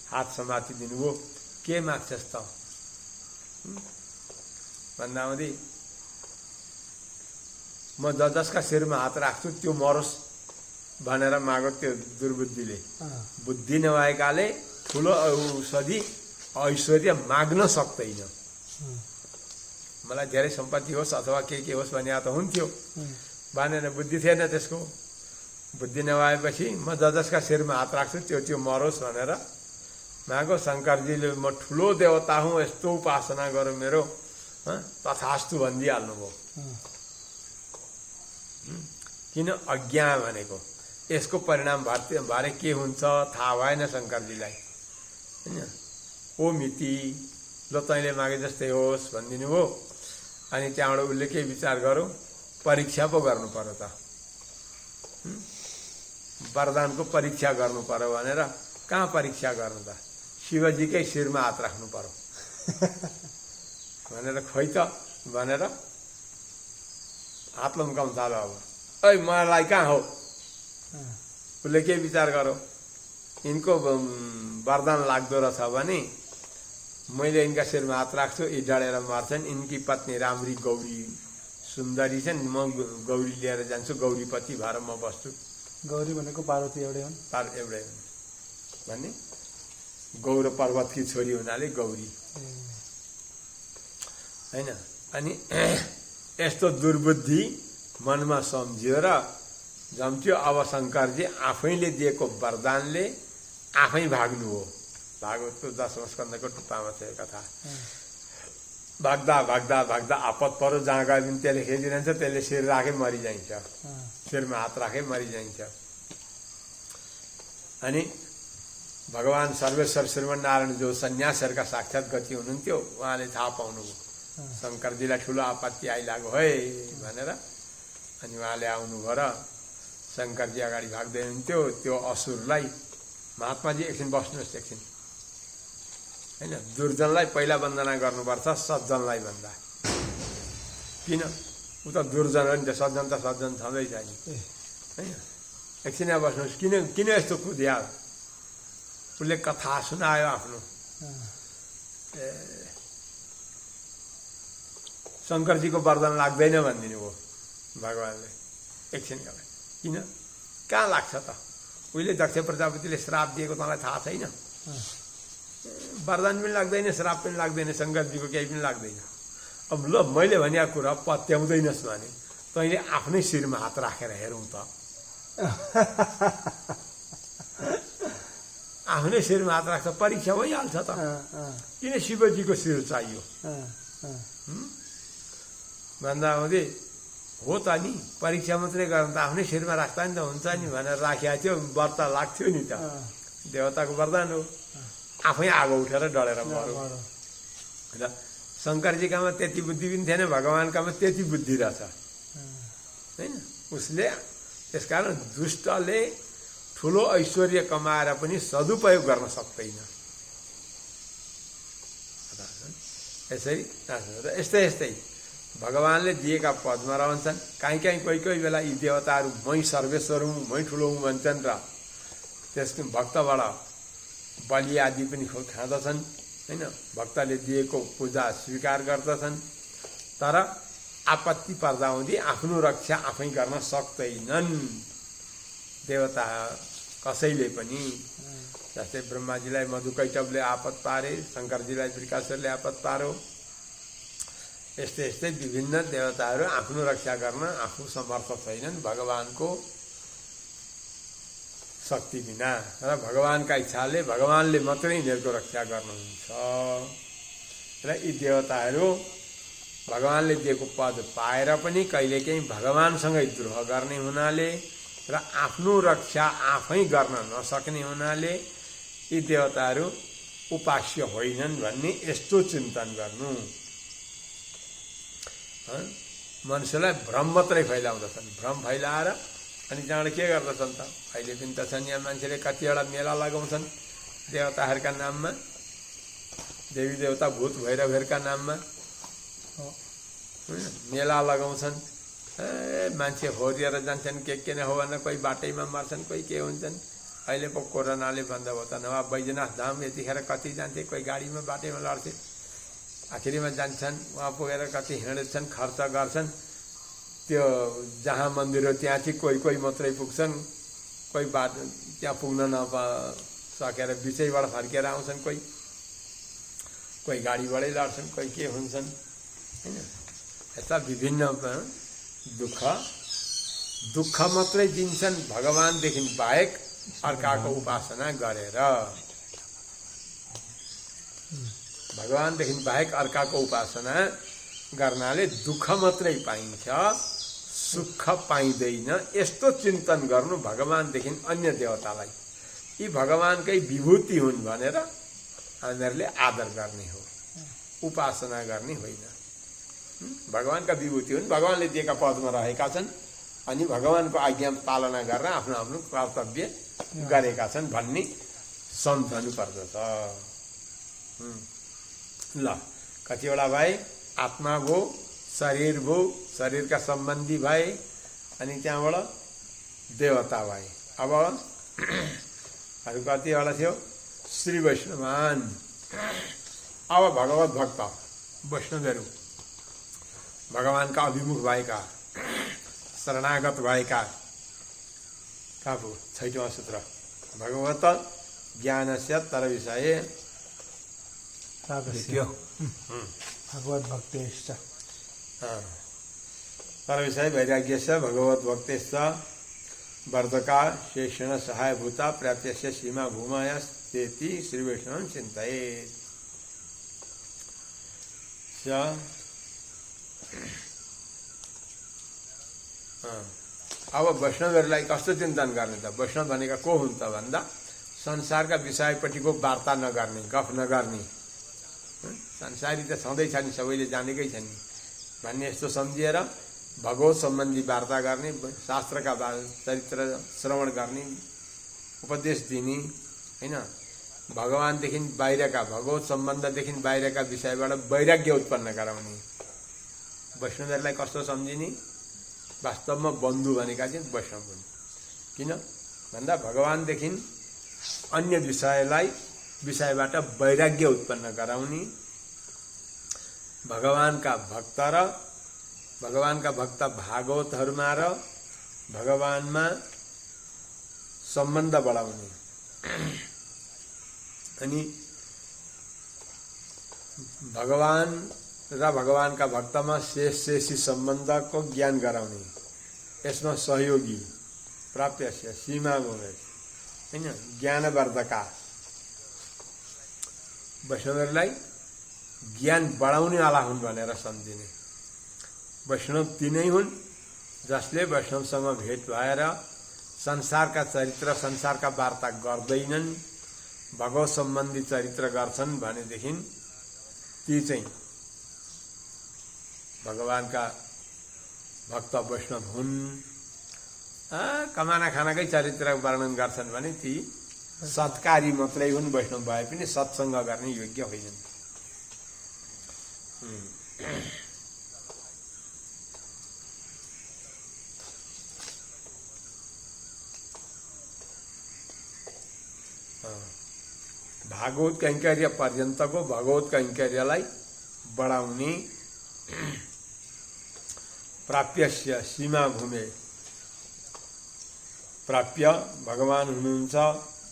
हात समाति दिनुभयो। के माग्छस् त भन्दा आउँदै म जसका शिरमा हात राख्छु त्यो मरोस् भनेर मागो। त्यो दुर्बुद्धिले बुद्धि नभएकाले ठुलो औषधि ऐश्वर्य माग्न सक्दैन। मलाई धेरै सम्पत्ति होस् अथवा के होस् भने त हुन्थ्यो भनेर बुद्धि थिएन त्यसको। बुद्धि नभएपछि म जसका शिरमा हात राख्छु त्यो मरोस् भनेर मागो। शङ्करजीले म ठुलो देवता हुँ, यस्तो उपासना गरौँ मेरो, तथास्तु भनिदिइहाल्नुभयो। किन अज्ञा भनेको यसको परिणाम बारे के हुन्छ थाहा भएन शङ्करजीलाई होइन। ओ मिति ल तैँले मागे जस्तै होस् भनिदिनु भयो। अनि त्यहाँबाट उसले के विचार गरौँ, परीक्षा पो गर्नु पर्यो त, वरदानको परीक्षा गर्नु पर्यो भनेर कहाँ परीक्षा गर्नु त, शिवजीकै शिरमा हात राख्नु पर्यो भनेर खोइ त भनेर हात लम्काउनु थाल्यो। अब ऐ मलाई कहाँ हो, उसले के विचार गरौँ, यिनको वरदान लाग्दो रहेछ भने मैले यिनका शिरमा हात राख्छु, यी डढेर मर्छन्। यिनकी पत्नी राम्री गौरी सुन्दरी छन्, म गौरी लिएर जान्छु, गौरीपति भएर म बस्छु। गौरी भनेको पार्वती एउटै हुन्, एउटै हुन् भन्ने गौर पर्वतकी छोरी हुनाले गौरी होइन। अनि यस्तो दुर्बुद्धि मनमा सम्झियो र जम्च्यो। अब शङ्करजी आफैले दिएको वरदानले आफै भाग्नु हो। भागवतको 10औं स्कन्धको टुप्पामा छ कथा। भाग्दा भाग्दा भाग्दा आपत परो जहाँ गए पनि त्यसले खेलिरहन्छ, त्यसले शिर राखे मरिजाइन्छ, शिरमा हात राखे मरिजाइन्छ। अनि भगवान् सर्वेश्वर श्रीमन नारायण जो सन्यासहरूका साक्षात गति हुनुहुन्थ्यो, उहाँले थाहा पाउनुभयो शङ्करजीलाई ठुलो आपत्ति आइलाग्यो है भनेर। अनि उहाँले आउनुभयो र शङ्करजी अगाडि भाग्दै हुन्थ्यो। त्यो असुरलाई महात्माजी एकछिन बस्नुहोस् एकछिन, होइन, दुर्जनलाई पहिला वन्दना गर्नुपर्छ सज्जनलाई भन्दा। किन? ऊ त दुर्जन हो नि त, सज्जन त सज्जन छँदैछ नि, होइन। एकछिन यहाँ बस्नुहोस्, किन यस्तो कुद्या? उसले कथा सुनायो आफ्नो। शङ्करजीको वरदान लाग्दैन भनिदिनु भयो भगवान्ले। एकछिन गएर किन कहाँ लाग्छ त? उहिले दक्ष प्रजापतिले श्राप दिएको तँलाई थाहा छैन? वरदान पनि लाग्दैन, श्राप पनि लाग्दैन, शङ्करजीको केही पनि लाग्दैन। अब ल मैले भने कुरा पत्याउँदैनस् भने तैँले आफ्नै शिरमा हात राखेर हेरौँ त। आफ्नै शिरमा हात राख्छ, परीक्षा भइहाल्छ त। किन शिवजीको शिर चाहियो भन्दा हुँदै हो त नि, परीक्षा मात्रै गर्नु त आफ्नै शिरमा राख्दा नि त हुन्छ नि भनेर राखेको थियो, व्रत लाग्थ्यो नि त। देवताको वरदान हो। आफै आगो उठेर डढेर मरौँ र शङ्करजीकामा त्यति बुद्धि पनि थिएन, भगवान्कामा त्यति बुद्धि रहेछ, होइन। उसले त्यसकारण दुष्टले ठुलो ऐश्वर्य कमाएर पनि सदुपयोग गर्न सक्दैन। यसरी यस्तै यस्तै भगवान्ले दिएका पदमा रहन्छन्। काहीँ कोही बेला यी देवताहरू मै सर्वेश्वर हुँ, मै ठुलो हुँ भन्छन् र त्यसको भक्तबाट बलि आदि पनि खाँदछन्, होइन। भक्तले दिएको पूजा स्वीकार गर्दछन्, तर आपत्ति पर्दा हुँदी आफ्नो रक्षा आफै गर्न सक्दैनन् देवता कसैले पनि। जस्तै ब्रह्माजीलाई मधुकैटवले आपत पारे, शङ्करजीलाई वृकासुरले आपत पारो। यस्तै यस्तै विभिन्न देवताहरू आफ्नो रक्षा गर्न आफू समर्थ छैनन् भगवानको शक्ति बिना, र भगवानका इच्छाले भगवानले मात्रै यिनीहरूको रक्षा गर्नुहुन्छ। र यी देवताहरू भगवानले दिएको पद पाएर पनि कहिलेकाहीँ भगवानसँगै द्रोह गर्ने हुनाले र आफ्नो रक्षा आफै गर्न नसक्ने हुनाले यी देवताहरू उपास्य होइनन् भन्ने यस्तो चिन्तन गर्नु मनुष्यलाई भ्रम मात्रै फैलाउँदछन्। भ्रम फैलाएर अनि त्यहाँबाट के गर्दछन् त? अहिले पनि त छन् यहाँ मान्छेले कतिवटा मेला लगाउँछन् देवताहरूका नाममा, देवी देवता भूत भैरवहरूका नाममा मेला लगाउँछन्। मान्छे होरिएर जान्छन्, के नै हो भनेर कोही बाटैमा मर्छन्, कोही के हुन्छन्। अहिले पो कोरोनाले बन्द भयो त, नभए बैजनाथ धाम यतिखेर कति जान्थे, कोही गाडीमा बाटैमा लड्थे, आखिरीमा जान्छन्, उहाँ पुगेर कति हिँड्छन्, खर्च गर्छन्। त्यो जहाँ मन्दिर हो त्यहाँ चाहिँ कोही मात्रै पुग्छन्, कोही बाटो त्यहाँ पुग्न नसकेर बिचैबाट फर्केर आउँछन्, कोही गाडीबाटै लड्छन्, कोही के हुन्छन्, होइन। यस्ता विभिन्न दुःख मात्रै दिन्छन् भगवानदेखि बाहेक अर्काको उपासना गरेर। भगवानदेखि बाहेक अर्काको उपासना गर्नाले दुःख मात्रै पाइन्छ, सुख पाइँदैन। यस्तो चिन्तन गर्नु भगवानदेखि अन्य देवतालाई यी भगवानकै विभूति हुन् भनेर हामीहरूले आदर गर्ने हो, उपासना गर्ने होइन। भगवानका विभूति हुन्, भगवानले दिएका पदमा रहेका छन्, अनि भगवानको आज्ञा पालना गरेर आफ्नो आफ्नो कर्तव्य गरेका छन् भन्ने सम्झनु पर्दछ। ल कतिवटा भए आत्मा भो, शरीर भो, शरीरका सम्बन्धी भए, अनि त्यहाँबाट देवता भए। अब अरू कतिवटा थियो? श्री वैष्णवान। अब भगवत भक्त वैष्णवहरू, भगवानका अभिमुख भएका, शरणागत भएका। काफु 6वां सूत्र भगवत ज्ञानस्य तर विषय भगवत भक्तेश्च तर विषय वैराग्यस्य भगवत भक्तेश्च वर्धका शेषण सहायभूता प्राप्त्यस्य सीमा भूमायास्तेति श्री वैष्णवं चिन्तयेत्। अब वैष्णवहरूलाई कस्तो चिन्तन गर्ने त? वैष्णव भनेका को हुन् त भन्दा संसारका विषयपट्टिको वार्ता नगर्ने, गफ नगर्ने। संसारी त छँदैछ नि, सबैले जानेकै छन् नि भन्ने यस्तो सम्झिएर भगवत सम्बन्धी वार्ता गर्ने, शास्त्रका चरित्र श्रवण गर्ने, उपदेश दिने, होइन? भगवानदेखि बाहिरका, भगवत सम्बन्धदेखि बाहिरका विषयबाट वैराग्य उत्पन्न गराउने। वैष्णवहरूलाई कस्तो सम्झिने? वास्तवमा बन्धु भनेका चाहिँ वैष्णव हुन्। किन भन्दा भगवानदेखि अन्य विषयबाट वैराग्य उत्पन्न गराउने, भगवानका भक्त भागवतहरूमा र भगवानमा सम्बन्ध बढाउने, अनि भगवान र भगवानका भक्तमा शेषी सम्बन्धको ज्ञान गराउने, यसमा सहयोगी प्राप्यस्य सीमा भूमि, होइन? ज्ञानवर्धका। वैष्णवहरूलाई ज्ञान बढाउनेवाला हुन् भनेर सम्झिने। वैष्णव तिनै हुन् जसले वैष्णवसँग भेट भएर संसारका चरित्र, संसारका वार्ता गर्दैनन्, भगवत सम्बन्धी चरित्र गर्छन् भनेदेखि ती चाहिँ भगवानका भक्त वैष्णव हुन्। कमाना खानाकै चरित्र वर्णन गर्छन् भने ती सत्कारी मात्रै हुन्, वैष्णव भए पनि सत्सङ्ग गर्ने योग्य होइनन्। भागवत कैंकर्य पर्यन्तको भगवत कैंकर्यलाई बढाउने, प्राप्यस्य सीमा भूमे, प्राप्य भगवान हुनुहुन्छ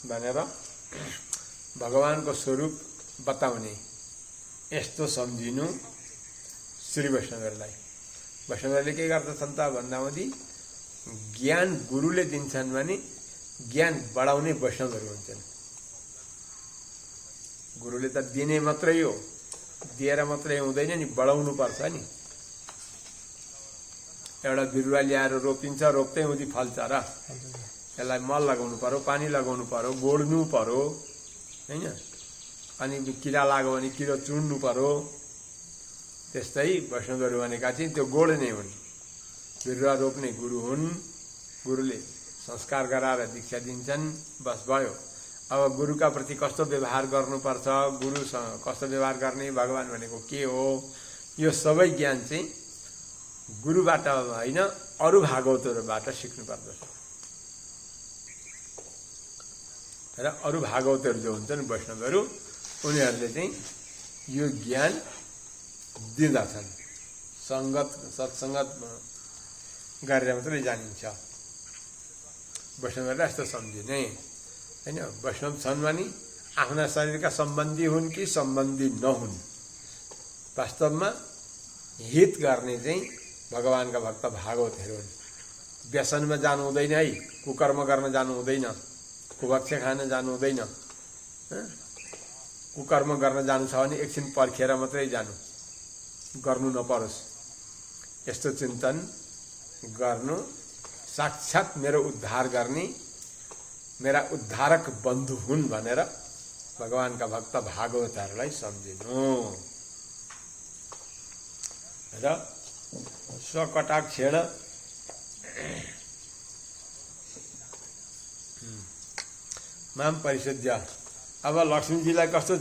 भनेर भगवानको स्वरूप बताउने, यस्तो सम्झिनु श्री वैष्णवहरूलाई। वैष्णवहरूले के गर्दछन् त भन्दामध्ये ज्ञान गुरुले दिन्छन् भने ज्ञान बढाउने वैष्णवहरू हुन्छन्। गुरुले त दिने मात्रै हो, दिएर मात्रै हुँदैन नि, बढाउनु पर्छ नि। एउटा बिरुवा ल्याएर रोपिन्छ, रोप्दै हुँदै फल्छ र यसलाई मल लगाउनु पर्यो, पानी लगाउनु पर्यो, गोड्नु पर्यो, होइन? अनि किरा लाग्यो भने किरो चुड्नु पर्यो। त्यस्तै वैष्णवहरू भनेका चाहिँ त्यो गोड्ने हुन्, बिरुवा रोप्ने गुरु हुन्। गुरुले संस्कार गराएर दीक्षा दिन्छन्, बस भयो। अब गुरुका प्रति कस्तो व्यवहार गर्नुपर्छ, गुरुसँग कस्तो व्यवहार गर्ने, भगवान भनेको के हो, यो सबै ज्ञान चाहिँ गुरुबाट होइन अरू भागवतहरूबाट सिक्नुपर्दछ। र अरू भागवतहरू जो हुन्छन् वैष्णवहरू, उनीहरूले चाहिँ यो ज्ञान दिँदछन्। सत्सङ्गत गरेर मात्रै जानिन्छ। वैष्णवहरूलाई यस्तो सम्झिने, होइन? वैष्णव छन् भने आफ्ना शरीरका सम्बन्धी हुन् कि सम्बन्धी नहुन्, वास्तवमा हित गर्ने चाहिँ भगवानका भक्त भागवतहरू हुन्। व्यसनमा जानु हुँदैन है, कुकर्म गर्न जानु हुँदैन, कुभक्ष्य खान जानु हुँदैन। कुकर्म गर्न जानु छ भने एकछिन पर्खेर मात्रै जानु, गर्नु नपरोस्, यस्तो चिन्तन गर्नु। साक्षात् मेरो उद्धार गर्ने, मेरा उद्धारक बन्धु हुन् भनेर भगवानका भक्त भागवतहरूलाई सम्झिनु। र स्वकटाक्षेण माम परिशुद्ध। अब लक्ष्मीजीलाई कस्तो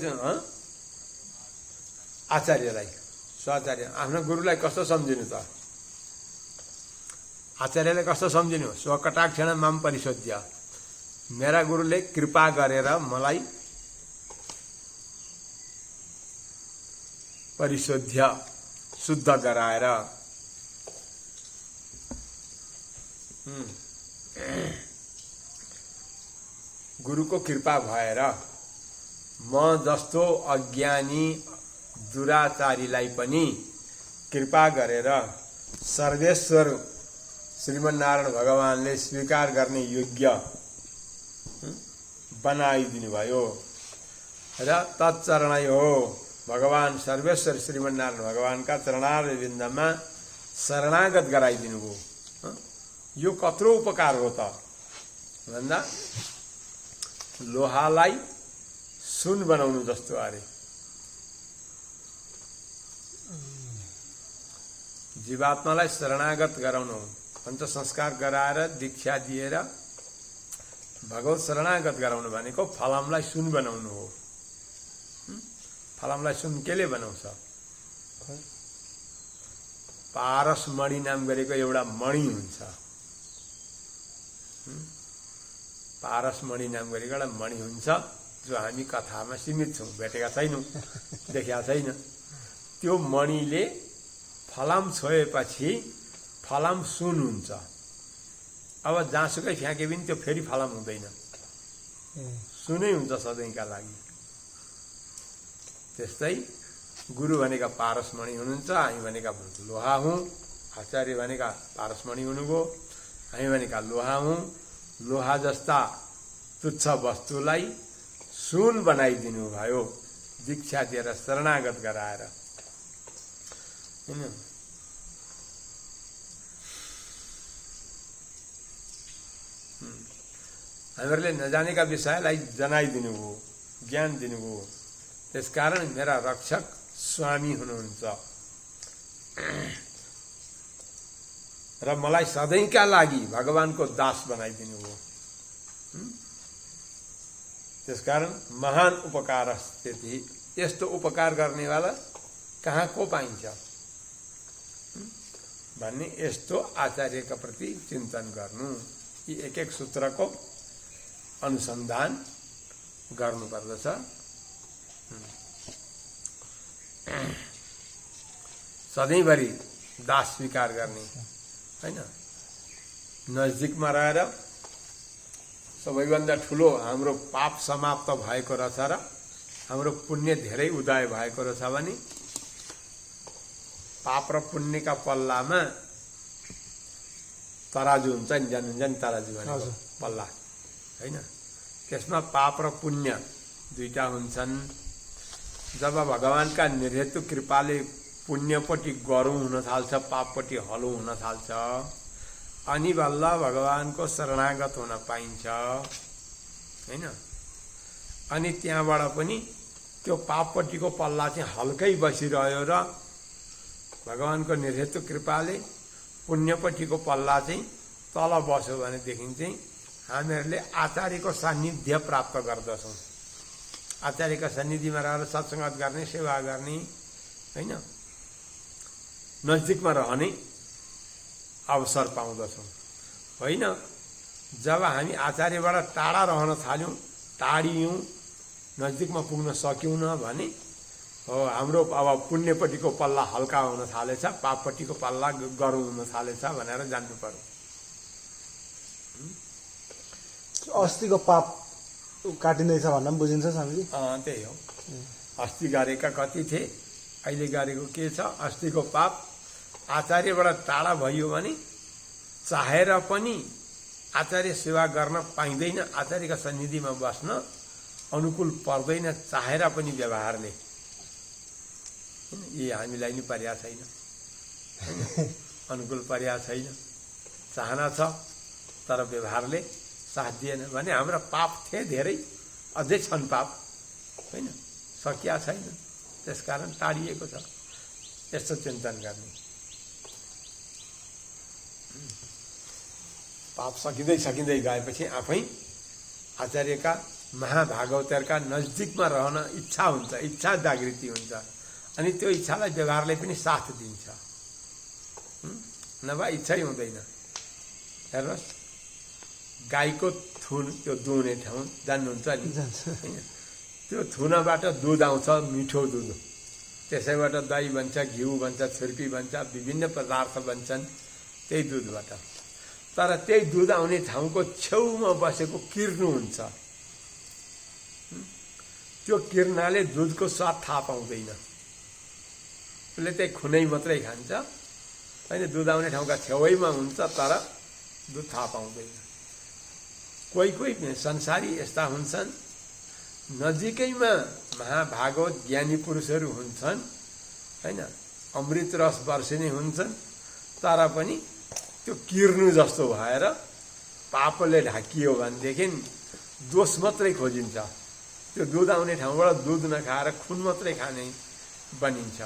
आचार्यलाई, स्वाचार्य आफ्नो गुरुलाई कस्तो सम्झिनु त? आचार्यलाई कस्तो सम्झिनु? स्वकटाक्षेण माम परिशुद्ध। मेरा गुरुले कृपा गरेर मलाई परिशुद्ध, शुद्ध गराएर, गुरुको कृपा भएर म जस्तो अज्ञानी दुराचारीलाई पनि कृपा गरेर सर्वेश्वर श्रीमन्नारायण भगवानले स्वीकार गर्ने योग्य बनाइदिनु भयो। र तत्चरणै हो भगवान सर्वेश्वर श्रीमन्नारायण भगवानका चरणारविन्द बिन्दमा शरणागत गराइदिनु भयो। यो कत्रो उपकार हो त भन्दा लोहालाई सुन बनाउनु जस्तो अरे। जीवात्मालाई शरणागत गराउनु, पञ्च संस्कार गराएर दीक्षा दिएर भगवत शरणागत गराउनु भनेको फलामलाई सुन बनाउनु हो। फलामलाई सुन केले बनाउँछ? पारसमणि नाम गरेको एउटा मणि हुन्छ। पारसमणि नाम गरेको एउटा मणि हुन्छ जो हामी कथामा सीमित छौँ, भेटेका छैनौँ, देखेका छैन। त्यो मणिले फलाम छोएपछि फलाम सुन हुन्छ। अब जहाँसुकै फ्याँके पनि त्यो फेरि फलाम हुँदैन, सुनै हुन्छ सधैँका लागि। त्यस्तै गुरु भनेका पारसमणि हुनुहुन्छ, हामी भनेका लोहा हौँ। आचार्य भनेका पारसमणि हुनुभयो, हामी भनेका लोहा हौँ। लोहा जस्ता तुच्छ वस्तुलाई सुन बनाइदिनु भयो दीक्षा दिएर शरणागत गराएर, हैन? हामीहरूले नजानेका विषयलाई जनाइदिनु भयो, ज्ञान दिनुभयो। त्यसकारण मेरा रक्षक स्वामी हुनुहुन्छ र मलाई सधैँका लागि भगवानको दास बनाइदिनु भयो। त्यसकारण महान उपकार स्थिति, यस्तो उपकार गर्नेवाला कहाँ को पाइन्छ भन्ने यस्तो आचार्यका प्रति चिन्तन गर्नु, यी एक एक सूत्रको अनुसन्धान गर्नुपर्दछ। सधैँभरि दास स्वीकार गर्ने हैन। नजिकमा रहेर सबैभन्दा ठुलो हाम्रो पाप समाप्त भएको रहेछ र हाम्रो पुण्य धेरै उदय भएको रहेछ भने पाप र पुण्यका पल्लामा तराजु हुन्छ नि, जान्नुहुन्छ नि तराजु भनेको पल्ला हैन। त्यसमा पाप र पुण्य दुईटा हुन्छन्। जब भगवानका निर्हेतु कृपाले पुण्यपट्टि गरौँ हुन थाल्छ, पापपट्टि हलौँ हुन थाल्छ, अनि बल्ल भगवानको शरणागत हुन पाइन्छ, हैन। अनि त्यहाँबाट पनि त्यो पापपट्टिको पल्ला चाहिँ हल्कै बसिरह्यो र भगवानको निर्हेतु कृपाले पुण्यपट्टिको पल्ला चाहिँ तल बस्यो भनेदेखि चाहिँ हामीहरूले आचार्यको सान्निध्य प्राप्त गर्दछौँ। आचार्यका सान्निध्यमा रहेर सत्सङ्गत गर्ने, सेवा गर्ने, हैन, नजिकमा रहने अवसर पाउँदछौँ। होइन, जब हामी आचार्यबाट टाढा रहन थाल्यौँ, टाढियौँ, नजिकमा पुग्न सक्यौँ न भने हो हाम्रो अब पुण्यपट्टिको पल्ला हल्का हुन थालेछ, पापपट्टिको पल्ला गरौँ हुन थालेछ भनेर जान्नु पर्यो। अस्तिको पाप काटिँदैछ भन्न पनि बुझिन्छ स्वामीजी? त्यही हो। अस्ति गरेका कति थिए, अहिले गरेको के छ? अस्तिको पाप आचार्यबाट टाढा भयो भने चाहेर पनि आचार्य सेवा गर्न पाइँदैन, आचार्यका सन्निधिमा बस्न अनुकूल पर्दैन, चाहेर पनि व्यवहारले। यी हामीलाई नि पर्या छैन, अनुकूल पर्या छैन, चाहना छ तर व्यवहारले साथ दिएन भने हाम्रा पाप थिए धेरै, अझै छन् पाप, होइन, सकिया छैन, त्यसकारण टाढिएको छ। यस्तो चिन्तन गर्ने। पाप सकिँदै सकिँदै गएपछि आफै आचार्यका महाभागवतहरूका नजिकमा रहन इच्छा हुन्छ, इच्छा जागृति हुन्छ, अनि त्यो इच्छालाई व्यवहारले पनि साथ दिन्छ, नभए इच्छै हुँदैन। हेर्नुहोस्, गाईको थुन, त्यो दुहुने ठाउँ जान्नुहुन्छ नि, होइन, त्यो थुनाबाट दुध आउँछ, मिठो दुध, त्यसैबाट दही बन्छ, घिउ बन्छ, छुर्पी बन्छ, विभिन्न पदार्थ बन्छन् त्यही दुधबाट। तर त्यही दुध आउने ठाउँको छेउमा बसेको किर्नु हुन्छ, त्यो किर्नाले दुधको स्वाद थाहा पाउँदैन, उसले त्यही खुनै मात्रै खान्छ, होइन, दुध आउने ठाउँका छेउैमा हुन्छ तर दुध थाहा पाउँदैन। कोही कोही संसारी यस्ता हुन्छन् नजिकैमा महाभागवत ज्ञानी पुरुषहरू हुन्छन् हैन, अमृत रस वर्षिनी हुन्छन्, तर पनि त्यो किर्नु जस्तो भएर पापले ढाकियो भनेदेखि दोष मात्रै खोजिन्छ। त्यो दुध आउने ठाउँबाट दुध नखाएर खुन मात्रै खाने बनिन्छ।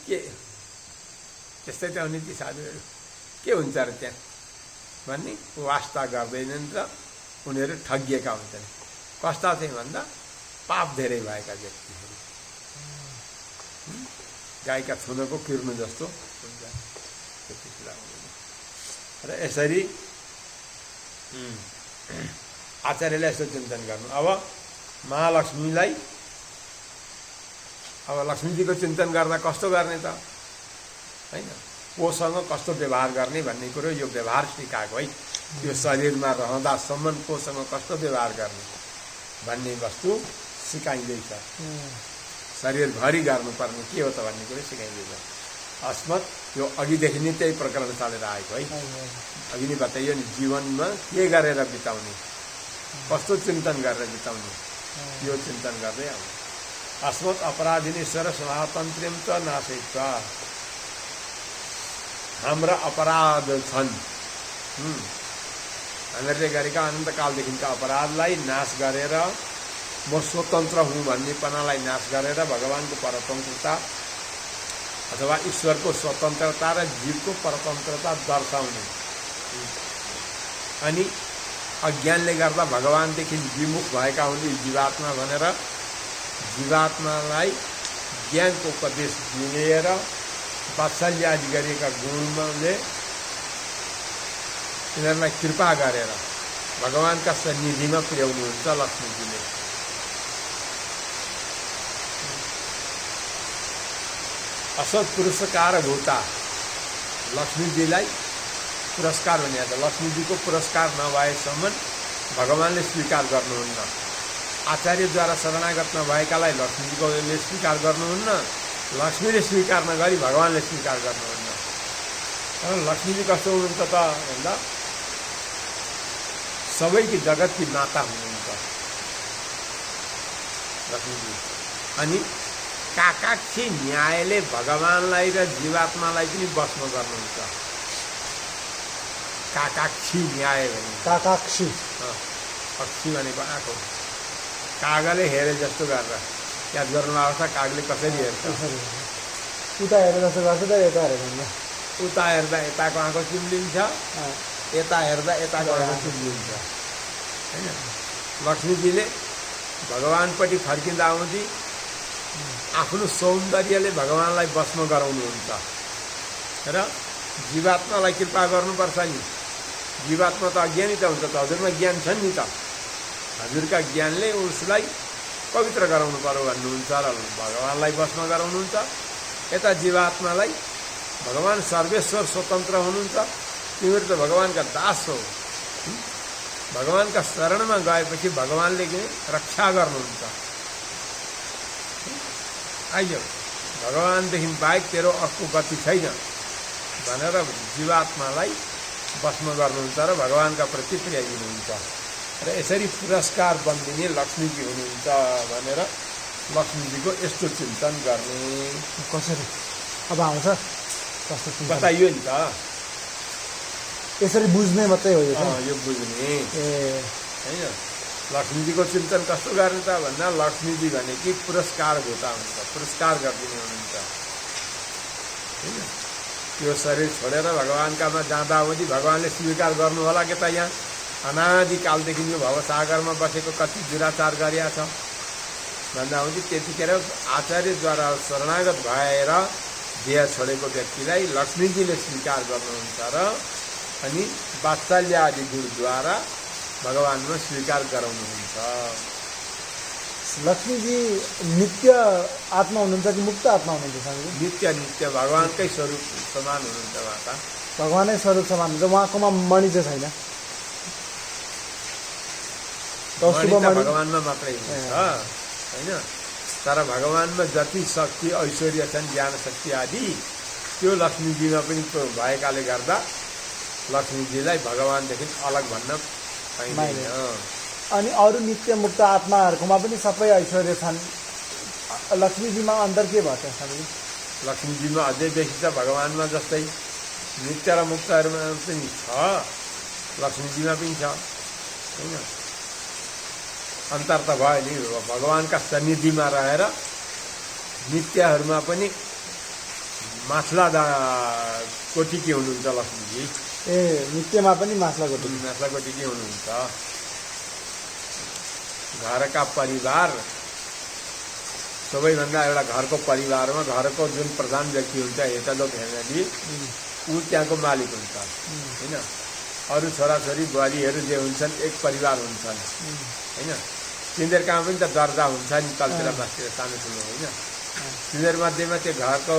के त्यस्तै त हो नि ती साधुहरू, के हुन्छ र त्यहाँ भन्ने वास्ता गर्दैनन् र उनीहरू ठगिएका हुन्छन्। कस्ता चाहिँ भन्दा पाप धेरै भएका व्यक्तिहरू, गाईका थुनको किर्नु जस्तो हुन्छ। त्यति कुरा हुँदैन। र यसरी आचार्यले यसो चिन्तन गर्नु। अब महालक्ष्मीलाई, अब लक्ष्मीजीको चिन्तन गर्दा कस्तो गर्ने त हैन, कोसँग कस्तो व्यवहार गर्ने भन्ने कुरो यो व्यवहार सिकाएको है। यो शरीरमा रहँदासम्म कोसँग कस्तो व्यवहार गर्ने भन्ने वस्तु सिकाइँदैछ। शरीरभरि गर्नुपर्ने के हो त भन्ने कुरो सिकाइँदैछ। अस्मत् यो अघिदेखि नै त्यही प्रकरण चलेर आएको है। अघि नै बताइयो नि, जीवनमा के गरेर बिताउने, कस्तो चिन्तन गरेर बिताउने, यो चिन्तन गर्दै आउनु। अस्मत् अपराधिनीश्वर स्वातन्त्र्यम च नाशयित्वा, हाम्रा अपराध छन्, हामीहरूले गरेका अनन्तकालदेखिका अपराधलाई नाश गरेर म स्वतन्त्र हुँ भन्नेपनालाई नाश गरेर भगवानको परतन्त्रता अथवा ईश्वरको स्वतन्त्रता र जीवको परतन्त्रता दर्शाउने, अनि अज्ञानले गर्दा भगवानदेखि विमुख भएका हुने जीवात्मा भनेर जीवात्मालाई ज्ञानको उपदेश दिएर वात्सल्य आदि गरिएका गुणले तिनीहरूलाई कृपा गरेर भगवानका सन्निधिमा पुर्याउनुहुन्छ लक्ष्मीजीले। असत पुरस्कार भूता, लक्ष्मीजीलाई पुरस्कार भने लक्ष्मीजीको पुरस्कार नभएसम्म भगवानले स्वीकार गर्नुहुन्न। आचार्यद्वारा शरणागत नभएकालाई लक्ष्मीजीले स्वीकार गर्नुहुन्न, लक्ष्मीले स्वीकार नगरी भगवानले स्वीकार गर्नुहुन्न। लक्ष्मीजी कस्तो हुनुहुन्छ त भन्दा सबैकी जगतकी माता हुनुहुन्छ लक्ष्मीजी। अनि काकाक्षी न्यायले भगवानलाई र जीवात्मालाई पनि बस्म गर्नुहुन्छ। काकाक्षी न्याय भने काकाक्षी, अक्षी भनेको आँखो, कागले हेरे जस्तो गरेर याद गर्नु आउँछ। कागले कसरी हेर्छ, उता हेरेर जस्तो गर्छ त यता हेरेर, उता हेर्दा यताको आँखो चिम्लिन्छ, यता हेर्दा यताको आँखो चिम्लिन्छ होइन। लक्ष्मीजीले भगवानपट्टि फर्किँदा आउँदी आफ्नो सौन्दर्यले भगवानलाई बस्म गराउनुहुन्छ र जीवात्मालाई कृपा गर्नुपर्छ नि। जीवात्मा त अज्ञानी त हुन्छ, त हजुरमा ज्ञान छ नि त, हजुरका ज्ञानले उसलाई पवित्र गराउनु पर्यो भन्नुहुन्छ र भगवानलाई बस्म गराउनुहुन्छ। यता जीवात्मालाई भगवान सर्वेश्वर स्वतन्त्र हुनुहुन्छ, तिमीहरू त भगवानका दास हो, भगवानका शरणमा गएपछि भगवानले रक्षा गर्नुहुन्छ। आइयो भगवानदेखि बाहेक तेरो अर्को गति छैन भनेर जीवात्मालाई बस्म गर्नुहुन्छ र भगवानका प्रति पुर्याइदिनुहुन्छ। र यसरी पुरस्कार बन्दिने लक्ष्मीजी हुनुहुन्छ भनेर लक्ष्मीजीको यस्तो चिन्तन गर्ने। कसरी अब आउँछ कस्तो बताइयो नि त, यसरी बुझ्ने मात्रै हो यो बुझ्ने होइन। लक्ष्मीजीको चिन्तन कस्तो गर्ने त भन्दा लक्ष्मीजी भने कि पुरस्कार भूता हुन्छ, पुरस्कार गरिदिने हुनुहुन्छ होइन। यो शरीर छोडेर भगवानकामा जाँदा हुँदी भगवानले स्वीकार गर्नु होला कि त यहाँ अनादिकालदेखि यो भवसागरमा बसेको कति दुराचार गरिया छ भन्दा हुँदी त्यतिखेर आचार्यद्वारा शरणागत भएर देह छोडेको व्यक्तिलाई लक्ष्मीजीले स्वीकार गर्नुहुन्छ र अनि वात्सल्य आदि गुणद्वारा भगवानमा स्वीकार गराउनुहुन्छ। लक्ष्मीजी नित्य आत्मा हुनुहुन्छ कि मुक्त आत्मा हुनुहुन्छ? नित्य नित्य भगवानकै स्वरूप समान हुनुहुन्छ। उहाँका भगवानै स्वरूप समान हुन्छ, उहाँकोमा मणि चाहिँ छैन, भगवानमा मात्रै हुन्छ होइन। तर भगवानमा जति शक्ति ऐश्वर्य छन्, ज्ञान शक्ति आदि, त्यो लक्ष्मीजीमा पनि भएकाले गर्दा लक्ष्मीजीलाई भगवानदेखि अलग भन्न पाइँदैन। अनि अरू नित्य मुक्त आत्माहरूकोमा पनि सबै ऐश्वर्य छन्। लक्ष्मीजीमा अन्तर के भयो त स्वामीजी? लक्ष्मीजीमा अझै बेसी छ, भगवानमा जस्तै नित्य र मुक्तहरूमा पनि छ, लक्ष्मीजीमा पनि छ होइन। अन्तर त भयो नि, भगवानका सन्निधिमा रहेर नित्यहरूमा पनि माथिल्ला कोटिकी हुनुहुन्छ लक्ष्मीजी। ए नित्यमा पनि माथिल्ला कोटिकी हुनुहुन्छ। घरका परिवार सबैभन्दा एउटा घरको परिवारमा घरको जुन प्रधान व्यक्ति हुन्छ, हेड अफ द फ्यामिली, ऊ त्यहाँको मालिक हुन्छ होइन। अरू छोराछोरी बुहारीहरू जे हुन्छन् एक परिवार हुन्छन् होइन। तिनीहरूकामा पनि त दर्जा हुन्छ नि, तलतिर मास्तिर सानो ठुलो होइन। तिनीहरूमध्येमा त्यो घरको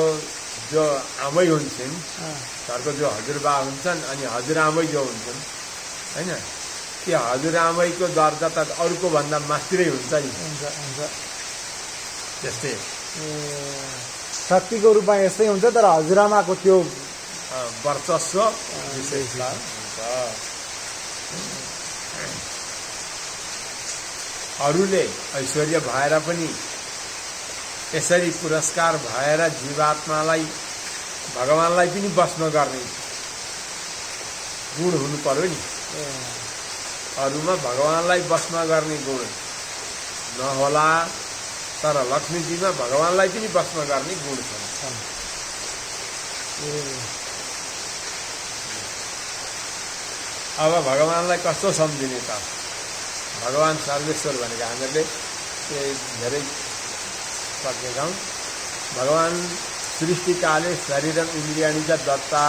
जो आमै हुन्छन्, घरको जो हजुरबा हुन्छन् अनि हजुरआमै जो हुन्छन् होइन, त्यो हजुरआमैको दर्जा त अरूको भन्दा मास्तिरै हुन्छ नि। त्यस्तै शक्तिको रूपमा यस्तै हुन्छ, तर हजुरआमाको त्यो वर्चस्व विशेष हुन्छ। अरूले ऐश्वर्य भएर पनि यसरी पुरस्कार भएर जीवात्मालाई भगवानलाई पनि बस्न गर्ने गुण हुनु पर्यो नि। अरूमा भगवानलाई बस्न गर्ने गुण नहोला, तर लक्ष्मीजीमा भगवानलाई पनि बस्न गर्ने गुण छन्। अब भगवानलाई कस्तो सम्झिने त? भगवान सर्वेश्वर भनेको हामीहरूले धेरै सक्नेछौँ। भगवान सृष्टिकाले शरीरम इन्द्रियाणि च दत्ता।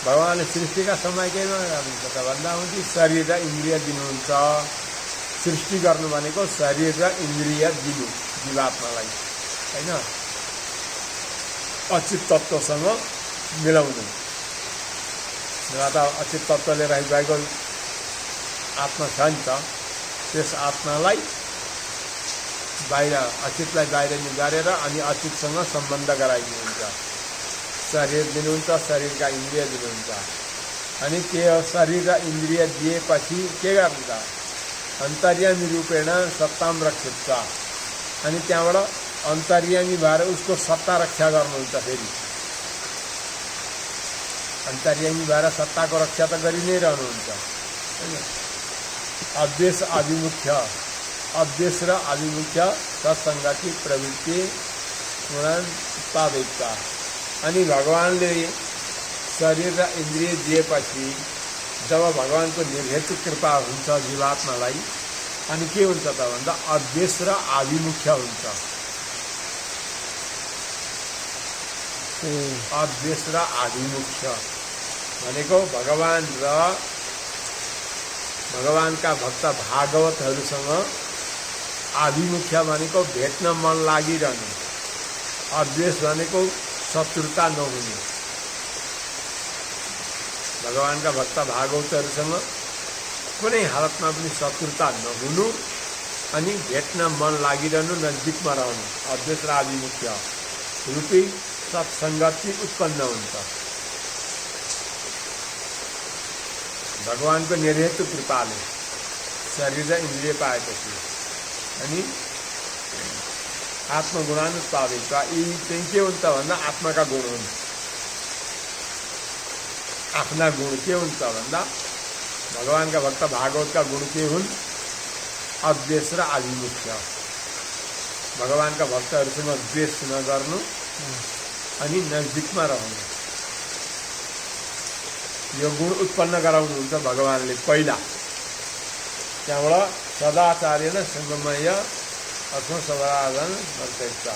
भगवानले सृष्टिका समय केमा गर्नुहुन्छ त भन्दा हुन्छ शरीर र इन्द्रिय दिनुहुन्छ। सृष्टि गर्नु भनेको शरीर र इन्द्रिय दिनु जीवात्मालाई होइन, अच्युत तत्त्वसँग मिलाउनु। त अच्युत तत्त्वले रहिरहेको आत्मा छ नि त, त्यस आत्मालाई बाहिर अच्युतलाई बाहिर निकालेर अनि अच्युतसँग सम्बन्ध गराइदिनुहुन्छ। शरीर दिनुहुन्छ, शरीरका इन्द्रिय दिनुहुन्छ। अनि त्यो शरीर र इन्द्रिय दिएपछि के गर्नु त? अन्तर्यामी रूपेण सत्ताम रक्षित। अनि त्यहाँबाट अन्तर्यामी भएर उसको सत्ता रक्षा गर्नुहुन्छ। फेरि अन्तर्यामी भएर सत्ताको रक्षा त गरि नै रहनुहुन्छ होइन। अद्वेष अभिमुख्य, अद्वेष र अभिमुख्य सत्सङ्गति प्रवृत्ति स्मरण उत्पादिकता। अनि भगवानले शरीर र इन्द्रिय दिएपछि जब भगवानको निर्हेतु कृपा हुन्छ जीवात्मालाई, अनि के हुन्छ त भन्दा अद्वेष र आभिमुख्य हुन्छ। अद्वेष र आभिमुख्य भनेको भगवान र भगवानका भक्त भागवतहरूसँग आभिमुख्य भनेको भेट्न मन लागिरहनु। अद्वेष भनेको शत्रुता नहुने। भगवानका भक्त भागवतहरूसँग कुनै हालतमा पनि शत्रुता नहुनु अनि भेट्न मन लागिरहनु, नजिकमा रहनु। अद्वेष र आभिमुख्य रूपी सत्सङ्गति उत्पन्न हुन्छ भगवानको निर्हेतु कृपाले शरीर र इन्द्रिय पाएपछि। अनि आत्मगुणानुत्पादित, यी चाहिँ के हुन्छ भन्दा आत्माका गुण हुन्। आफ्ना गुण के हुन्छ भन्दा भगवानका भक्त भागवतका गुण के हुन्? अद्वेष र आभिमुख्य। भगवानका भक्तहरूसँग द्वेष नगर्नु अनि नजिकमा रहनु। यो गुण उत्पन्न गराउनुहुन्छ भगवानले पहिला। त्यहाँबाट सदाचार्य न सङ्गमय अथवा सदाचार्य वर्तयता।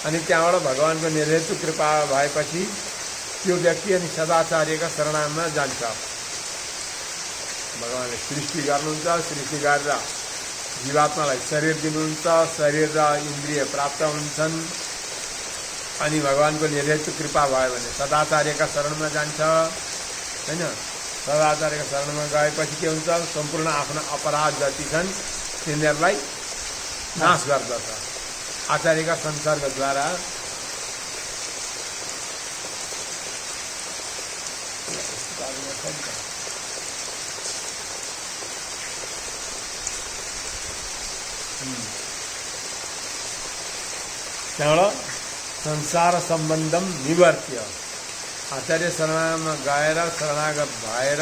अनि त्यहाँबाट भगवानको निर्हेतु कृपा भएपछि त्यो व्यक्ति अनि सदाचार्यका शरणमा जान्छ। भगवानले सृष्टि गर्नुहुन्छ, सृष्टि गरेर जीवात्मालाई शरीर दिनुहुन्छ, शरीर र इन्द्रिय प्राप्त हुन्छन्। अनि भगवानको निर्हेतु कृपा भयो भने सदाचार्यका शरणमा जान्छ होइन। सदाचार्यका शरणमा गएपछि के हुन्छ? सम्पूर्ण आफ्ना अपराध जति छन् तिनीहरूलाई नाश गर्दछ आचार्यका संसर्गद्वारा। त्यहाँबाट संसार सम्बन्धम निवर्त्य आचार्य शरणमा गएर शरणागत भएर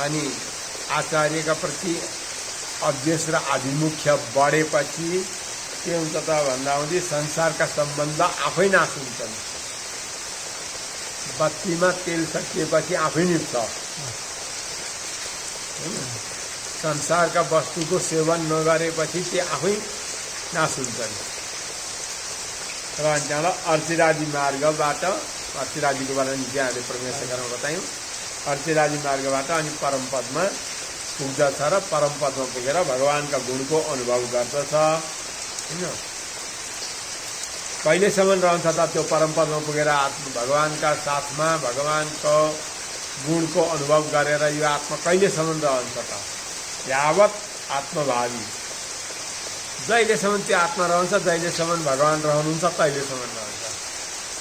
अनि आचार्यका प्रति अभ्यास र आभिमुख्य बढेपछि के हुन्छ त भन्दा हुँदै संसारका सम्बन्ध आफै नाश हुन्छन्। बत्तीमा तेल सकिएपछि आफै निप्छ। संसारका वस्तुको सेवन नगरेपछि त्यो आफै नाश हुन्छन्। र त्यहाँबाट अर्चिरादि मार्गबाट अर्चिरादिको बारेमा हिजो हामीले परमेश्वरमा बतायौँ। अर्चिरादि मार्गबाट अनि परमपदमा पुग्दछ र परमपदमा पुगेर भगवान्का गुणको अनुभव गर्दछ होइन। कहिलेसम्म रहन्छ त त्यो परमपदमा पुगेर भगवान्का साथमा भगवान्को गुणको अनुभव गरेर यो आत्मा कहिलेसम्म रहन्छ त? यावत आत्मभावी जहिलेसम्म त्यो आत्मा रहन्छ, जहिलेसम्म भगवान् रहनुहुन्छ तहिलेसम्म रहन्छ।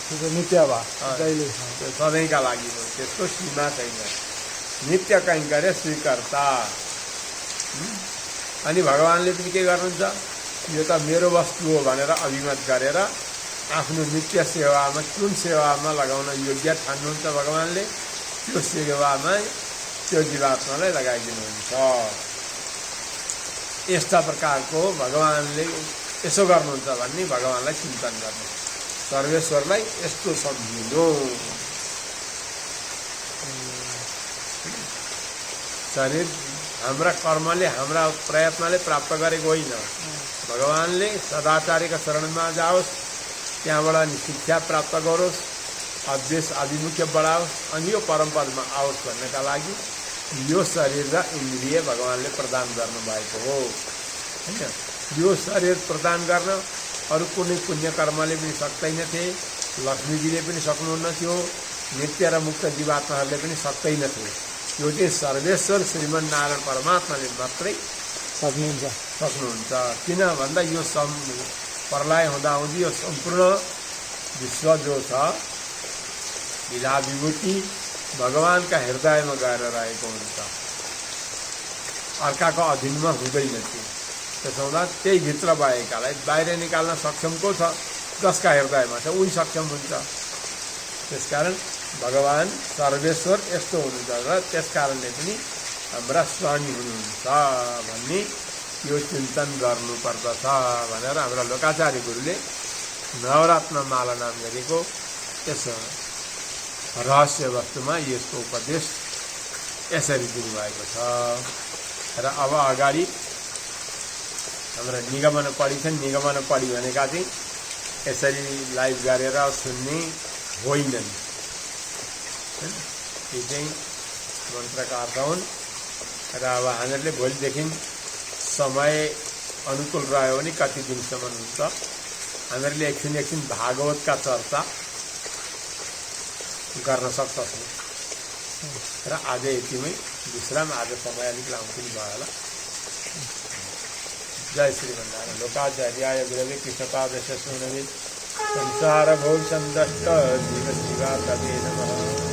त्यो नित्यवा जहिले त्यो सधैँका लागि हो, त्यसको सीमा छैन। नित्य कैङ्कर्य स्वीकर्ता। अनि भगवान्ले पनि के गर्नुहुन्छ, यो त मेरो वस्तु हो भनेर अभिमत गरेर आफ्नो नित्य सेवामा कुन सेवामा लगाउन योग्य ठान्नुहुन्छ भगवान्ले, त्यो सेवामा त्यो जीवात्मालाई लगाइदिनुहुन्छ। यस्ता प्रकारको भगवान्ले यसो गर्नुहुन्छ भन्ने भगवान्लाई चिन्तन गर्नु, सर्वेश्वरलाई यस्तो सम्झिनु। शरीर हाम्रा कर्मले हाम्रा प्रयत्नले प्राप्त गरेको होइन। भगवान्ले सदाचार्यका शरणमा जाओस्, त्यहाँबाट नि शिक्षा प्राप्त गरोस्, अभ्यास आभिमुख्य बढाओस्, अनि यो परमपदमा आओस् भन्नका लागि यो शरीर र इन्द्रिय भगवान्ले प्रदान गर्नुभएको हो होइन। यो शरीर प्रदान गर्न अरू कुनै पुण्य कर्मले पनि सक्दैनथे, लक्ष्मीजीले पनि सक्नुहुन्न थियो, नित्य र मुक्त जीवात्माहरूले पनि सक्दैनथे। यो चाहिँ सर्वेश्वर श्रीमन्नारायण परमात्माले मात्रै सक्नुहुन्छ। किन भन्दा यो प्रलय हुँदाहुँदी यो सम्पूर्ण विश्व जो छ लीला विभूति भगवान्का हृदयमा गएर रहेको हुन्छ, अर्काको अधीनमा हुँदैन थियो। त्यसो हुँदा त्यही भित्र भएकालाई बाहिर निकाल्न सक्षम को छ? जसका हृदयमा छ उही सक्षम हुन्छ। त्यसकारण भगवान् सर्वेश्वर यस्तो हुनुहुन्छ र त्यस कारणले पनि हाम्रा स्वामी हुनुहुन्छ भन्ने यो चिन्तन गर्नुपर्दछ भनेर हाम्रा लोकाचार्य गुरुले नवरत्न माला नाम गरेको यस रहस्य वस्तुमा यसको उपदेश यसरी दिनुभएको छ। र अब अगाडि हाम्रा निगमन पढी छन्। निगमन पढी भनेका चाहिँ यसरी लाइभ गरेर सुन्ने होइनन्। यी चाहिँ मन्त्रका अर्थ हुन्। र अब हामीहरूले भोलिदेखि समय अनुकूल रह्यो भने कति दिनसम्म हुन्छ हामीहरूले एकछिन भागवतका चर्चा गर्न सक्छौँ। र आज यतिमै विश्राम। आज समय अलिक लामो पनि भयो होला। जय श्रीमन्नारायण। लोकाचार्याय गुरवे कृष्णपाद शूनवे संसार भोग संदष्ट जीव शिवा तवे नमः।